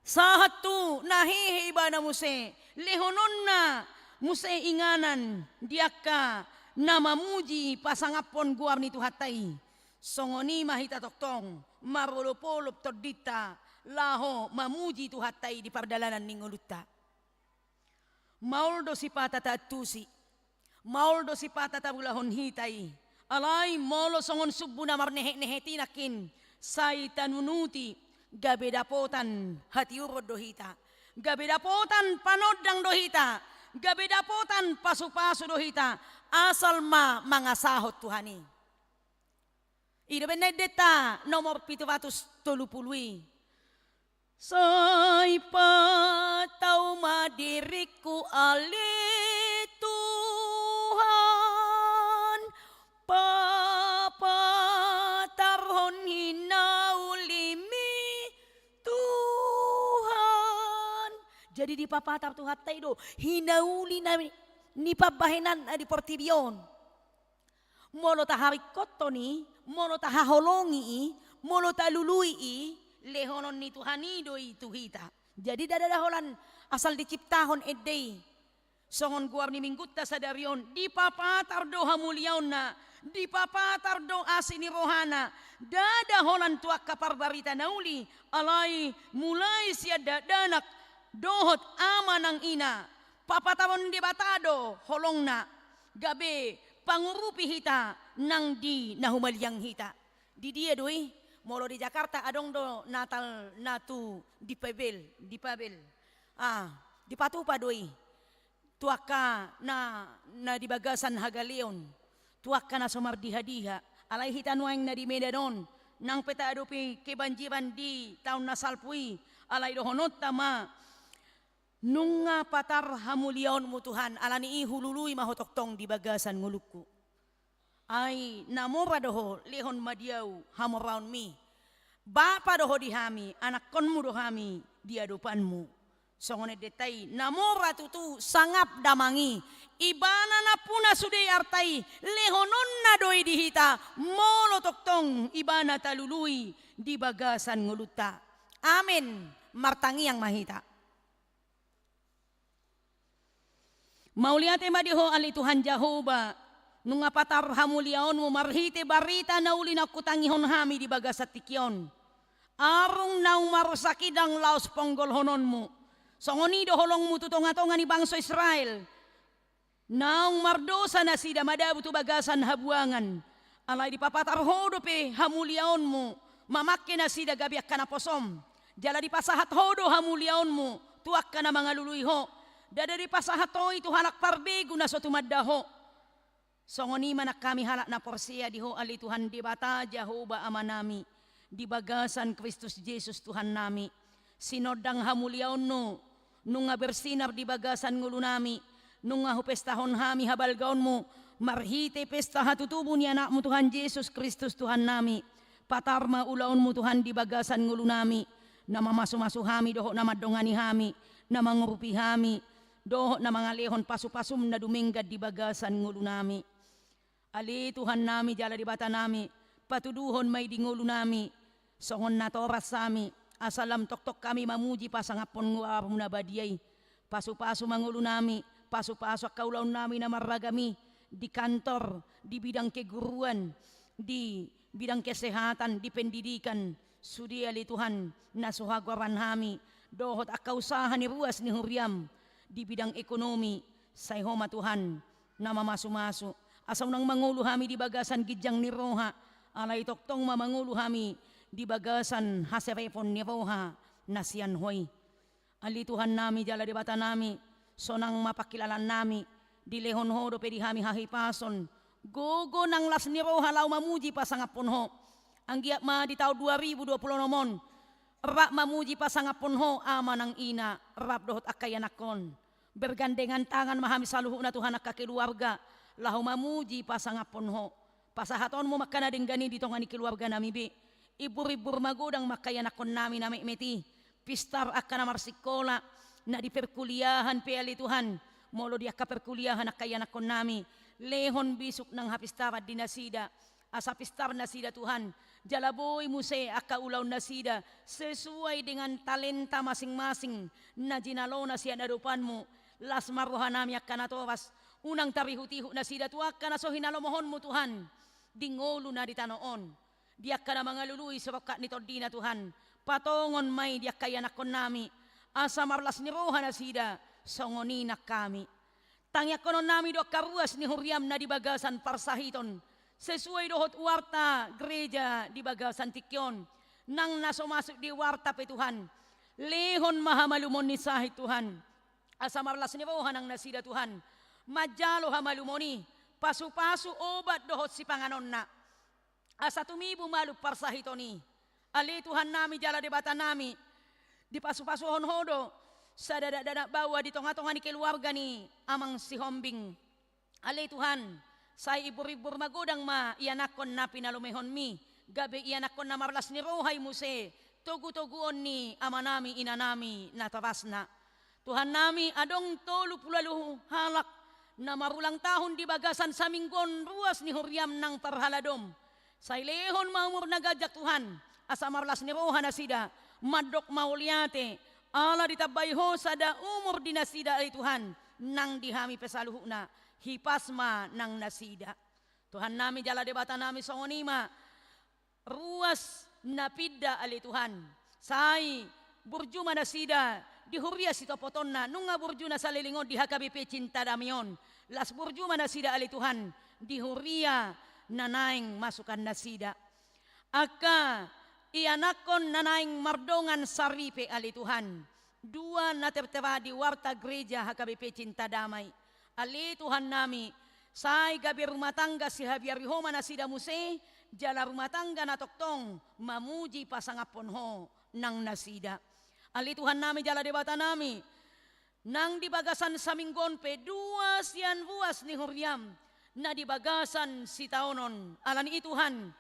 sahat tu nahehe ibana muse lehonon na muse inganan diaka na mamuji pasangapon guam ni Tuhatai songoni mahita toktong marolopolop tordita laho mamuji Tuhatai di pardalanan ningoluta. Mauldo si patata tusi mauldo si patata bulahon hitai alay molo songon subu na marnehe-neheti nakin say tanunuti gabedapotan hati urod dohita gabedapotan panodang dohita gabedapotan pasu-pasu dohita asal mangasahot Tuhani. Ida benedetta nomor 730. Say pataw madiriku ali Tuhan papatarhon hinaulimi Tuhan. Jadi di papatar Tuhan tayo hinauli na ni pabahenan di Portibion. Molo taharikot to ni, molo tahaholongi, molo talului lehonon ni Tuhanido ituhita. Jadi dadadaholan asal diciptahon edday. Songon guar ni minggutta sa darion, di papatar do hamulyaon na, di papatar do asini rohana, dadaholan tuak kaparbarita nauli, alay mulai siya dadanak, dohot ama ng ina, papatawon di batado, holong na, gabi, pangurupi hita, nang di nahumalyang hita. Di dia doy, molo di Jakarta adong do natal natu di Pabel. Di Patupa doy. Tuaka na di bagasan Hagaleon. Tuaka na sumardiha-diha. Alay hitanuang na di Medanon. Nang peta adopi kebanjiran di tahun nasalpui. Alay dohonot tama. Nunga patar hamulyaon mo Tuhan. Alani ihulului mahotoktong di bagasan ngulukku. Ay namora doho lehon madiau hamoraun mi. Bapa doho dihami, anak konmu dohami di adupanmu. Songone detai namora tutu sangap damangi. Ibana na puna sudai artai lehonon na doi dihita molo toktong ibana talului di bagasan nguluta. Amin. Martangi yang mahita. Mauliate madiho ali Tuhan Jahoba. Nunga patar hamulyaon mo marhite barita na uli na kutangihon hami di bagasat tikyon. Arong naung marusakidang laos ponggolhonon mo. Songonido holong mo tutonga-tonga ni bangso Israel. Naung mardosa na sida madabu tu bagasan habuangan. Alay di papatar hodo pe hamulyaon mo. Mamakke na sida gabiak ka na posom. Jala di pasahat hodo hamulyaon mo. Tuak ka na mga luluiho. Dada di pasahat ho itu halak parbego na so tumaddaho. Songoni manak kami halak na porsia diho ali Tuhan debata Jahoba amanami. di bagasan Kristus Jesus Tuhan nami. Sinodang hamuliaon no, nung nga bersinar di bagasan ngulo nami, nung nga hupestahon hami habalgaon mo, marhite pesta hatutubo ni anak mo Tuhan Jesus Kristus Tuhan nami. Patarma ulaon mo Tuhan di bagasan ngulo nami, na mamasumasu hami doho na madongani hami, na mangurupi hami, doho na mga lehon pasupasum na duminggad di bagasan ngulo nami. Ali Tuhan nami jala di bata nami, patuduhon may dingulo nami, songon na toras sami, asalam tok-tok kami mamuji pasangapon nguaram na badiyay, pasu-pasu mangulo nami, pasu-pasu kaulaon nami na maragami, di kantor, di bidang keguruan, di bidang kesehatan, di pendidikan, sudi ali Tuhan na suhagwaran hami, dohot akausahan ni ruas ni huriam, di bidang ekonomi, sayhoma Tuhan na mamasu-masu, asaw nang mangulo hami di bagasan gidyang ni Roha, alay toktong mamangulo hami di bagasan haserepon ni Roha na siyanhoy. Ali Tuhan nami jala di bata nami, sonang mapakilalan nami, di lehon ho do pedi hami hahipason, gogo nang las ni Roha lau mamuji pasangapon ho, ang giyak ma di tahun 2020 nomon, rap mamuji pasangapon ho ama ng ina, rap dohot akayanakon, bergandengan tangan mahami saluhu na Tuhan akakeluarga, lahu mamuji pasangapon ho, pasahaton mo makana denggani dito nga ni keluarga nami be, ibur-ibur magodang makayanakon nami na meti, pistar akana marsikola, na di perkuliahan pe ali Tuhan, molo di akka perkuliahan akayanakon nami, lehon bisuk ng hapistarad di nasida, asa pistar nasida Tuhan, jalaboy muse akka ulaw nasida, sesuai dengan talenta masing-masing, na jinalo na siya narupan mo, las maruhan nami akka natoras, unang tarihu-tihu na sida tu akka na so hinalomohon mo Tuhan, dingolo na di tanoon, di akka na mga luluy sa rokat nito di na Tuhan, patongon may di akka yanakon nami, asa marlas ni roha na sida, songoninak kami. Tangyak konon nami do karuas ni huriam na di bagasan parsahiton, sesuai dohot warta gereja di bagasan tikyon, nang nasomasuk di warta pe Tuhan, lehon mahamalumon ni sahit Tuhan, asa marlas ni roha nang nasida Tuhan, majalo hamalumoni, pasu-pasu obat dohot si panganon na. Asa tumibu malu parsahitoni. Ali Tuhan nami jala debata nami. Di pasu-pasu honhodo. Sa dada-dada bawa di tonga-tonga ni keluarga ni amang si Hombing. Ali Tuhan, say ibur-ibur magodang ma iyanakon na pinalumehon mi. Gabi iyanakon na marlas ni rohay muse. Tugu-tuguon ni ama nami ina nami na taras na. Tuhan nami adong tolu pulalu halak na marulang tahun di bagasan sa minggon ruas ni huriam ng parhaladom. Sa ilehon maumur na gajak Tuhan, asa marlas ni roha na sida, madok mauliate, ala ditabay ho sada umur di nasida ay Tuhan, nang dihami pesaluhu na, hipasma nang nasida. Tuhan nami jala debata nami songonima, ruas napidda ali Tuhan, say burjuma nasida, di huria sito poton na, nung nga burjuna sa lilingon di hakabipe cinta damion, las burjuma nasida ali Tuhan, di huria nanaing masukan nasida. Aka ianakon nanaing mardongan saripe ali Tuhan. Dua na tertera di warta gereja hakabipe cinta damai. Ali Tuhan nami, say gabi rumah tangga si Javier Rihoma nasida muse, jala rumah tangga na toktong, mamuji pasangapon ho nang nasida. Ali Tuhan nami jala debata nami, nang di bagasan sa minggon pe, dua sian buas ni huriam, na di bagasan si taonon, alan Tuhan,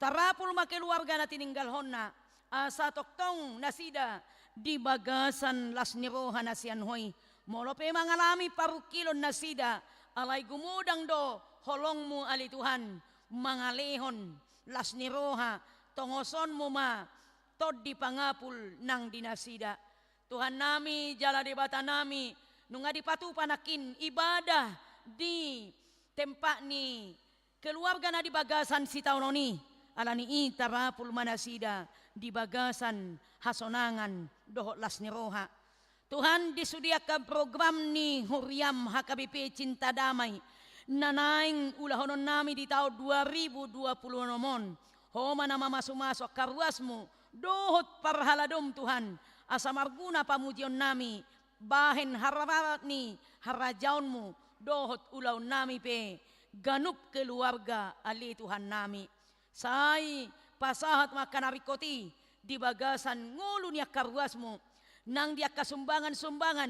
tarapul makeluarga na tininggal honna, asa toktong nasida, di bagasan las ni roha na siyan hoy, molo pe mangalami parukilon nasida, alay gumudang do, holong mo ali Tuhan, mga lehon, las ni roha, tongoson mo ma, tod di pangapul nang dinasida. Tuhan nami, jala debata nami, nung nga di patupanakin, ibadah di tempat ni keluarga na di bagasan si taunoni, alani itarapul manasida, di bagasan hasonangan, dohot las ni roha. Tuhan disudiakan program ni huriam hakabipe cinta damai, nanaing ulahonon nami di tahun 2020 nomon, homa na mamasu-masuk karuasmu, dohot parhaladom Tuhan, asa marguna pamujion nami, bahen hararat ni harajaunmu, dohot ulaw nami pe, ganup keluarga ali Tuhan nami. Say pasahat makanarikoti di bagasan ngulu niya karuasmu nang dia kasumbangan-sumbangan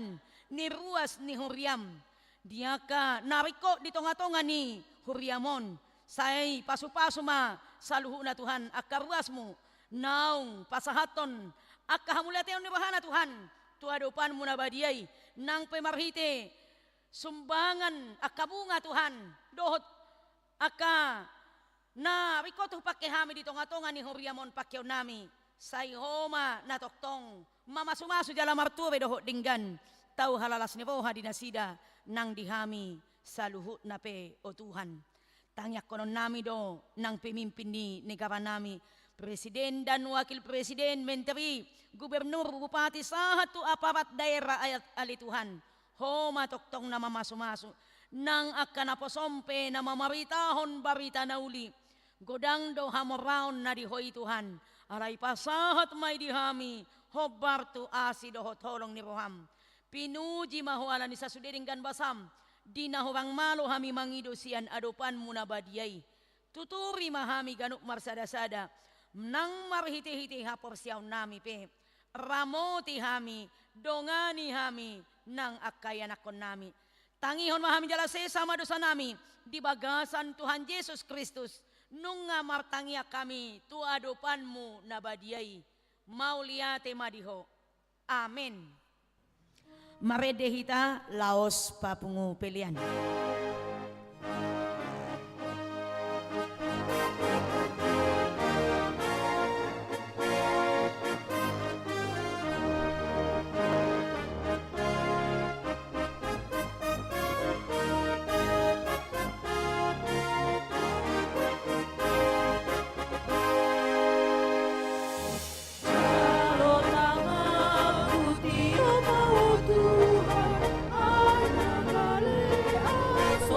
ni ruas ni Huriam dia ka nariko di tonga-tonga ni Huriamon say pasu-pasu ma saluhu na Tuhan akaruasmu naung pasahaton akahamulatian ni bahana Tuhan tuadopan mo na badiyay nang pemarhite sumbangan akabunga Tuhan dohot aka na rikoto pakehami di tonga-tonga ni Huriamon pakyaw nami say homa na toktong mamasumaso jala martube dohot dinggan tau halalas ni boha dinasida nang dihami sa luhut na pe o Tuhan tangyak konon nami do nang pemimpin ni negara nami presiden dan wakil presiden menteri gubernur bupati sahat tu aparat daerah ayat ali Tuhan homa toktong na mamasumaso nang akan aposompe na mamaritahon barita nauli godang do hamoraon na dihoy Tuhan aray pasahat may dihami hobar tu asi dohot holong ni roham pinuji mahuala ni sasudiring kan basam di nahurang malo hami mangido sian adopan muna badiyay tuturi mahami ganuk marsada-sada nang marhiti-hiti hapor siyaw nami pe ramoti hami dongani hami nang akayanakon nami tangihon mahami jala sesama dosa nami di bagasan Tuhan Yesus Kristus nung nga martangya kami tu adopanmu na badiyay mauliate madiho amen maredehita laos papungu pelian Tuhan, anak kali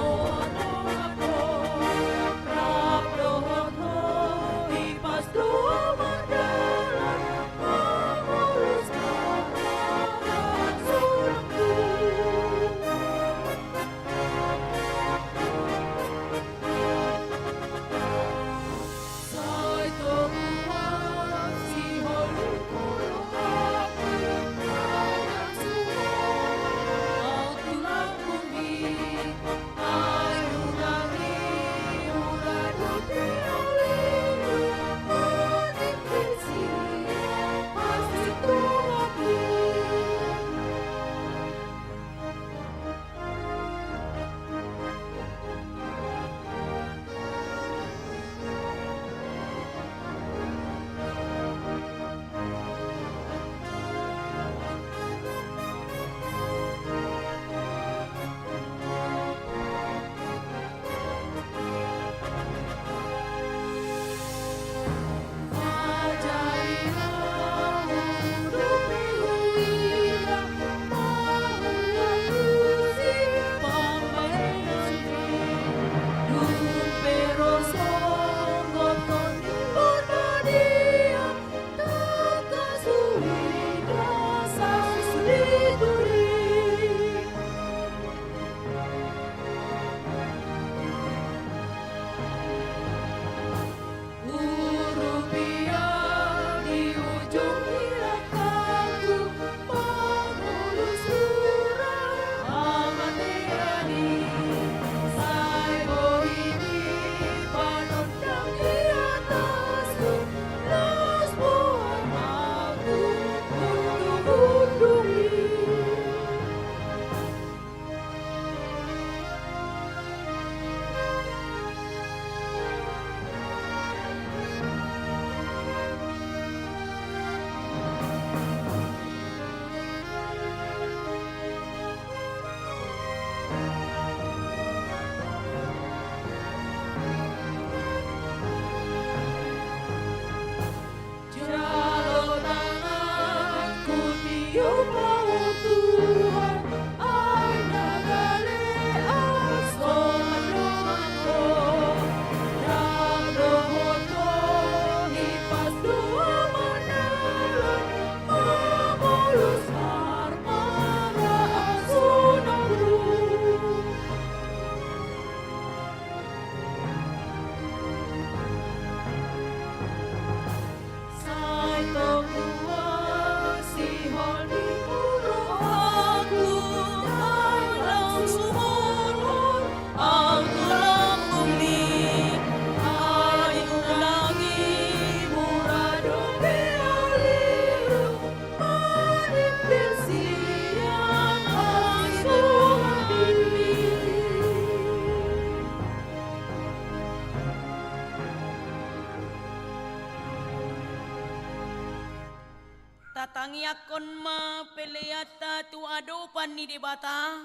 Tatangiakon ma peleata tu adopan ni debata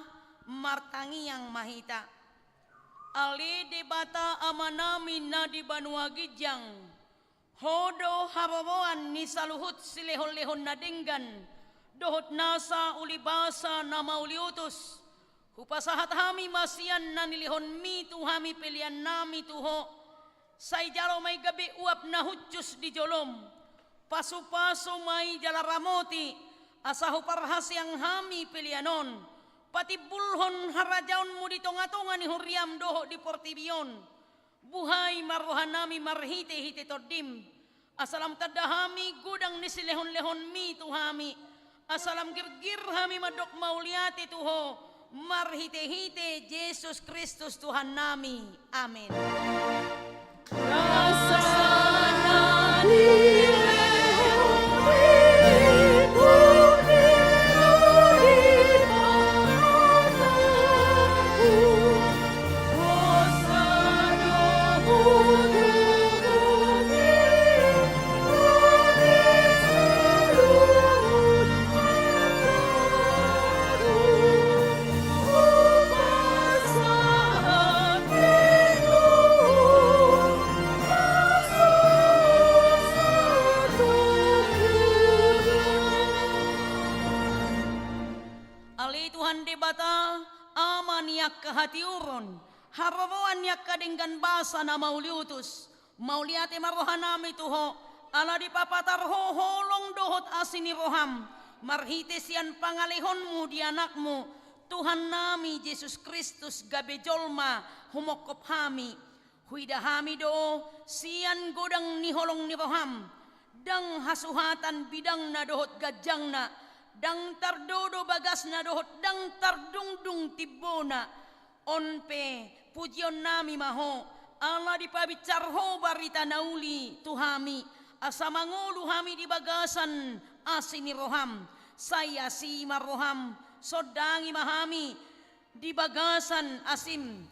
martangiang mahita. Ali debata amanami na di Banua Gijang. Hodo habawan ni saluhut silehon-lehon na denggan. Dohot nasa ulibasa na mauliutus. Hupasahat hami masian na nilihon mi tuhami pilihan nami tuho. Say jalo may gabi uap na hutjus di jolom. Pasu-pasu may jalaramoti. Asahu parhasyang hami pilihanon. Pati bulhon harajaon mo di tonga-tonga ni huriam doho di portibion. Buhay marohanami marhite-hite todim. Asalam tadahami gudang ni silehon-lehon mi tuhami. Asalam girgir hami madok mauliati tuho. Marhite-hite Yesus Kristus Tuhan nami. Amin. Bata aman yak kahatiuron harawan yak kadenggan basa na mauliutus mauliate marohanami tuho ala di papatarho holong dohot asini roham marhite sian pangalihonmu di anakmu Tuhan nami Yesus Kristus gabejolma humokop hami huidahami do sian godang ni holong ni roham dang hasuhatan bidang na dohot gajang na dang tardodo bagas na dohot dang tardungdung tibona onpe pujion nami maho ala di pabicarho barita nauli tuhami asa mangulu hami di bagasan asini roham saya si maroham sodangi mahami di bagasan asim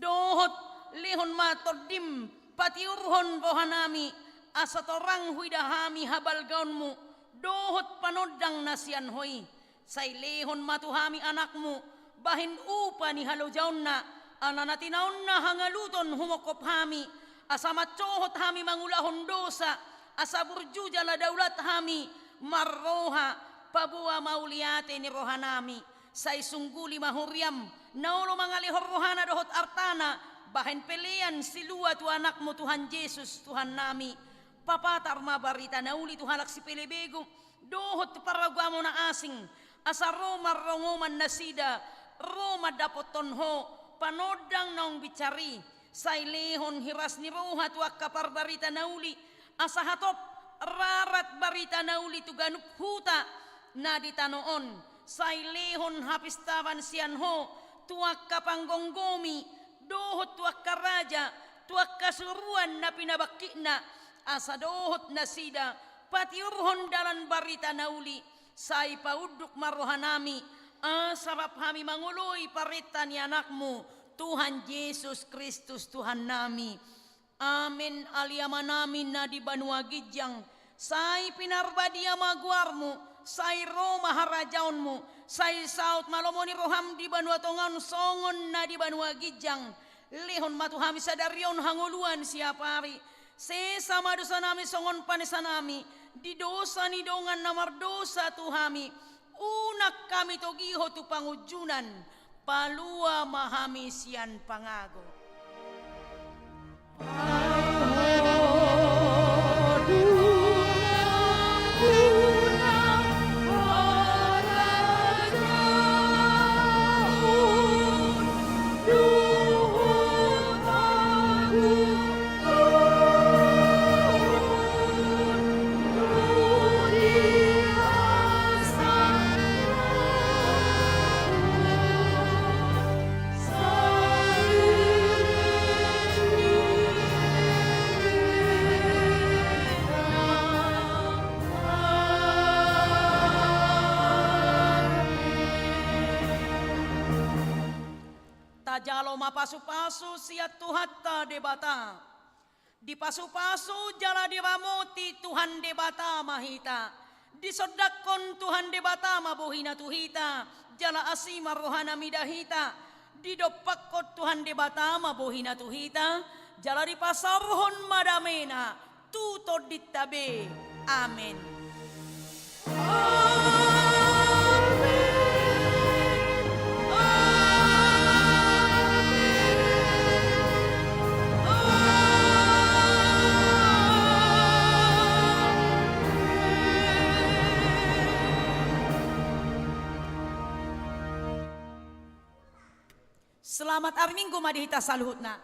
dohot lihon matordim patiurhon bohanami asa torang huidahami habal gaunmu dohot panodang nasian hoi say lehon matuhami anakmu bahin upa ni halojaon na ananatinaon na hangaluton humokop hami asa macohot hami mangulahon dosa asa burjuja la daulat hami marroha pabua mauliate ni rohanami say sungguli mahuriam naulo mangalihor rohana dohot artana bahin pelean silua tu anakmu Tuhan Yesus Tuhan nami papatar mabarita nauli tuhalak si pelebego dohot paragamo na asing asa Roma rongoman nasida Roma dapoton ho panodang naong bicari say lehon hiras ni roha tuak kapar barita nauli asa hatop rarat barita nauli tu ganup huta na ditanoon say lehon hapistawan sian ho tuak kapanggonggomi dohot tuak karaja tuak kasuruan na pinabakina asa dohot nasida patiurhon dalan barita nauli say pauduk marohanami asarap hami manguloy parita ni anakmu Tuhan Yesus Kristus Tuhan nami. Amin aliama namin na di Banua Gijang say pinarbadia maguarmu say Roma harajaonmu say saut malomoni roham di Banua Tongan songon na di Banua Gijang lehon matuhami sadarion hanguluan siapari sesama dosa nami songon panesa nami di dosa ni dongan namar dosa tuhami unak kami togiho tu pangujunan palua mahami sian pangago. Jalo mapasu-pasu siat tuhatta debata di pasu-pasu jala dewamoti Tuhan debata mahita Disodakon Tuhan debata mabuhina tuhita, jala asima rohana midahita. Didopakot Tuhan debata mabuhina tuhita, jala dipasarhon madamena, tutod ditabe. Amin. Selamat hari Minggu madihita saluhutna.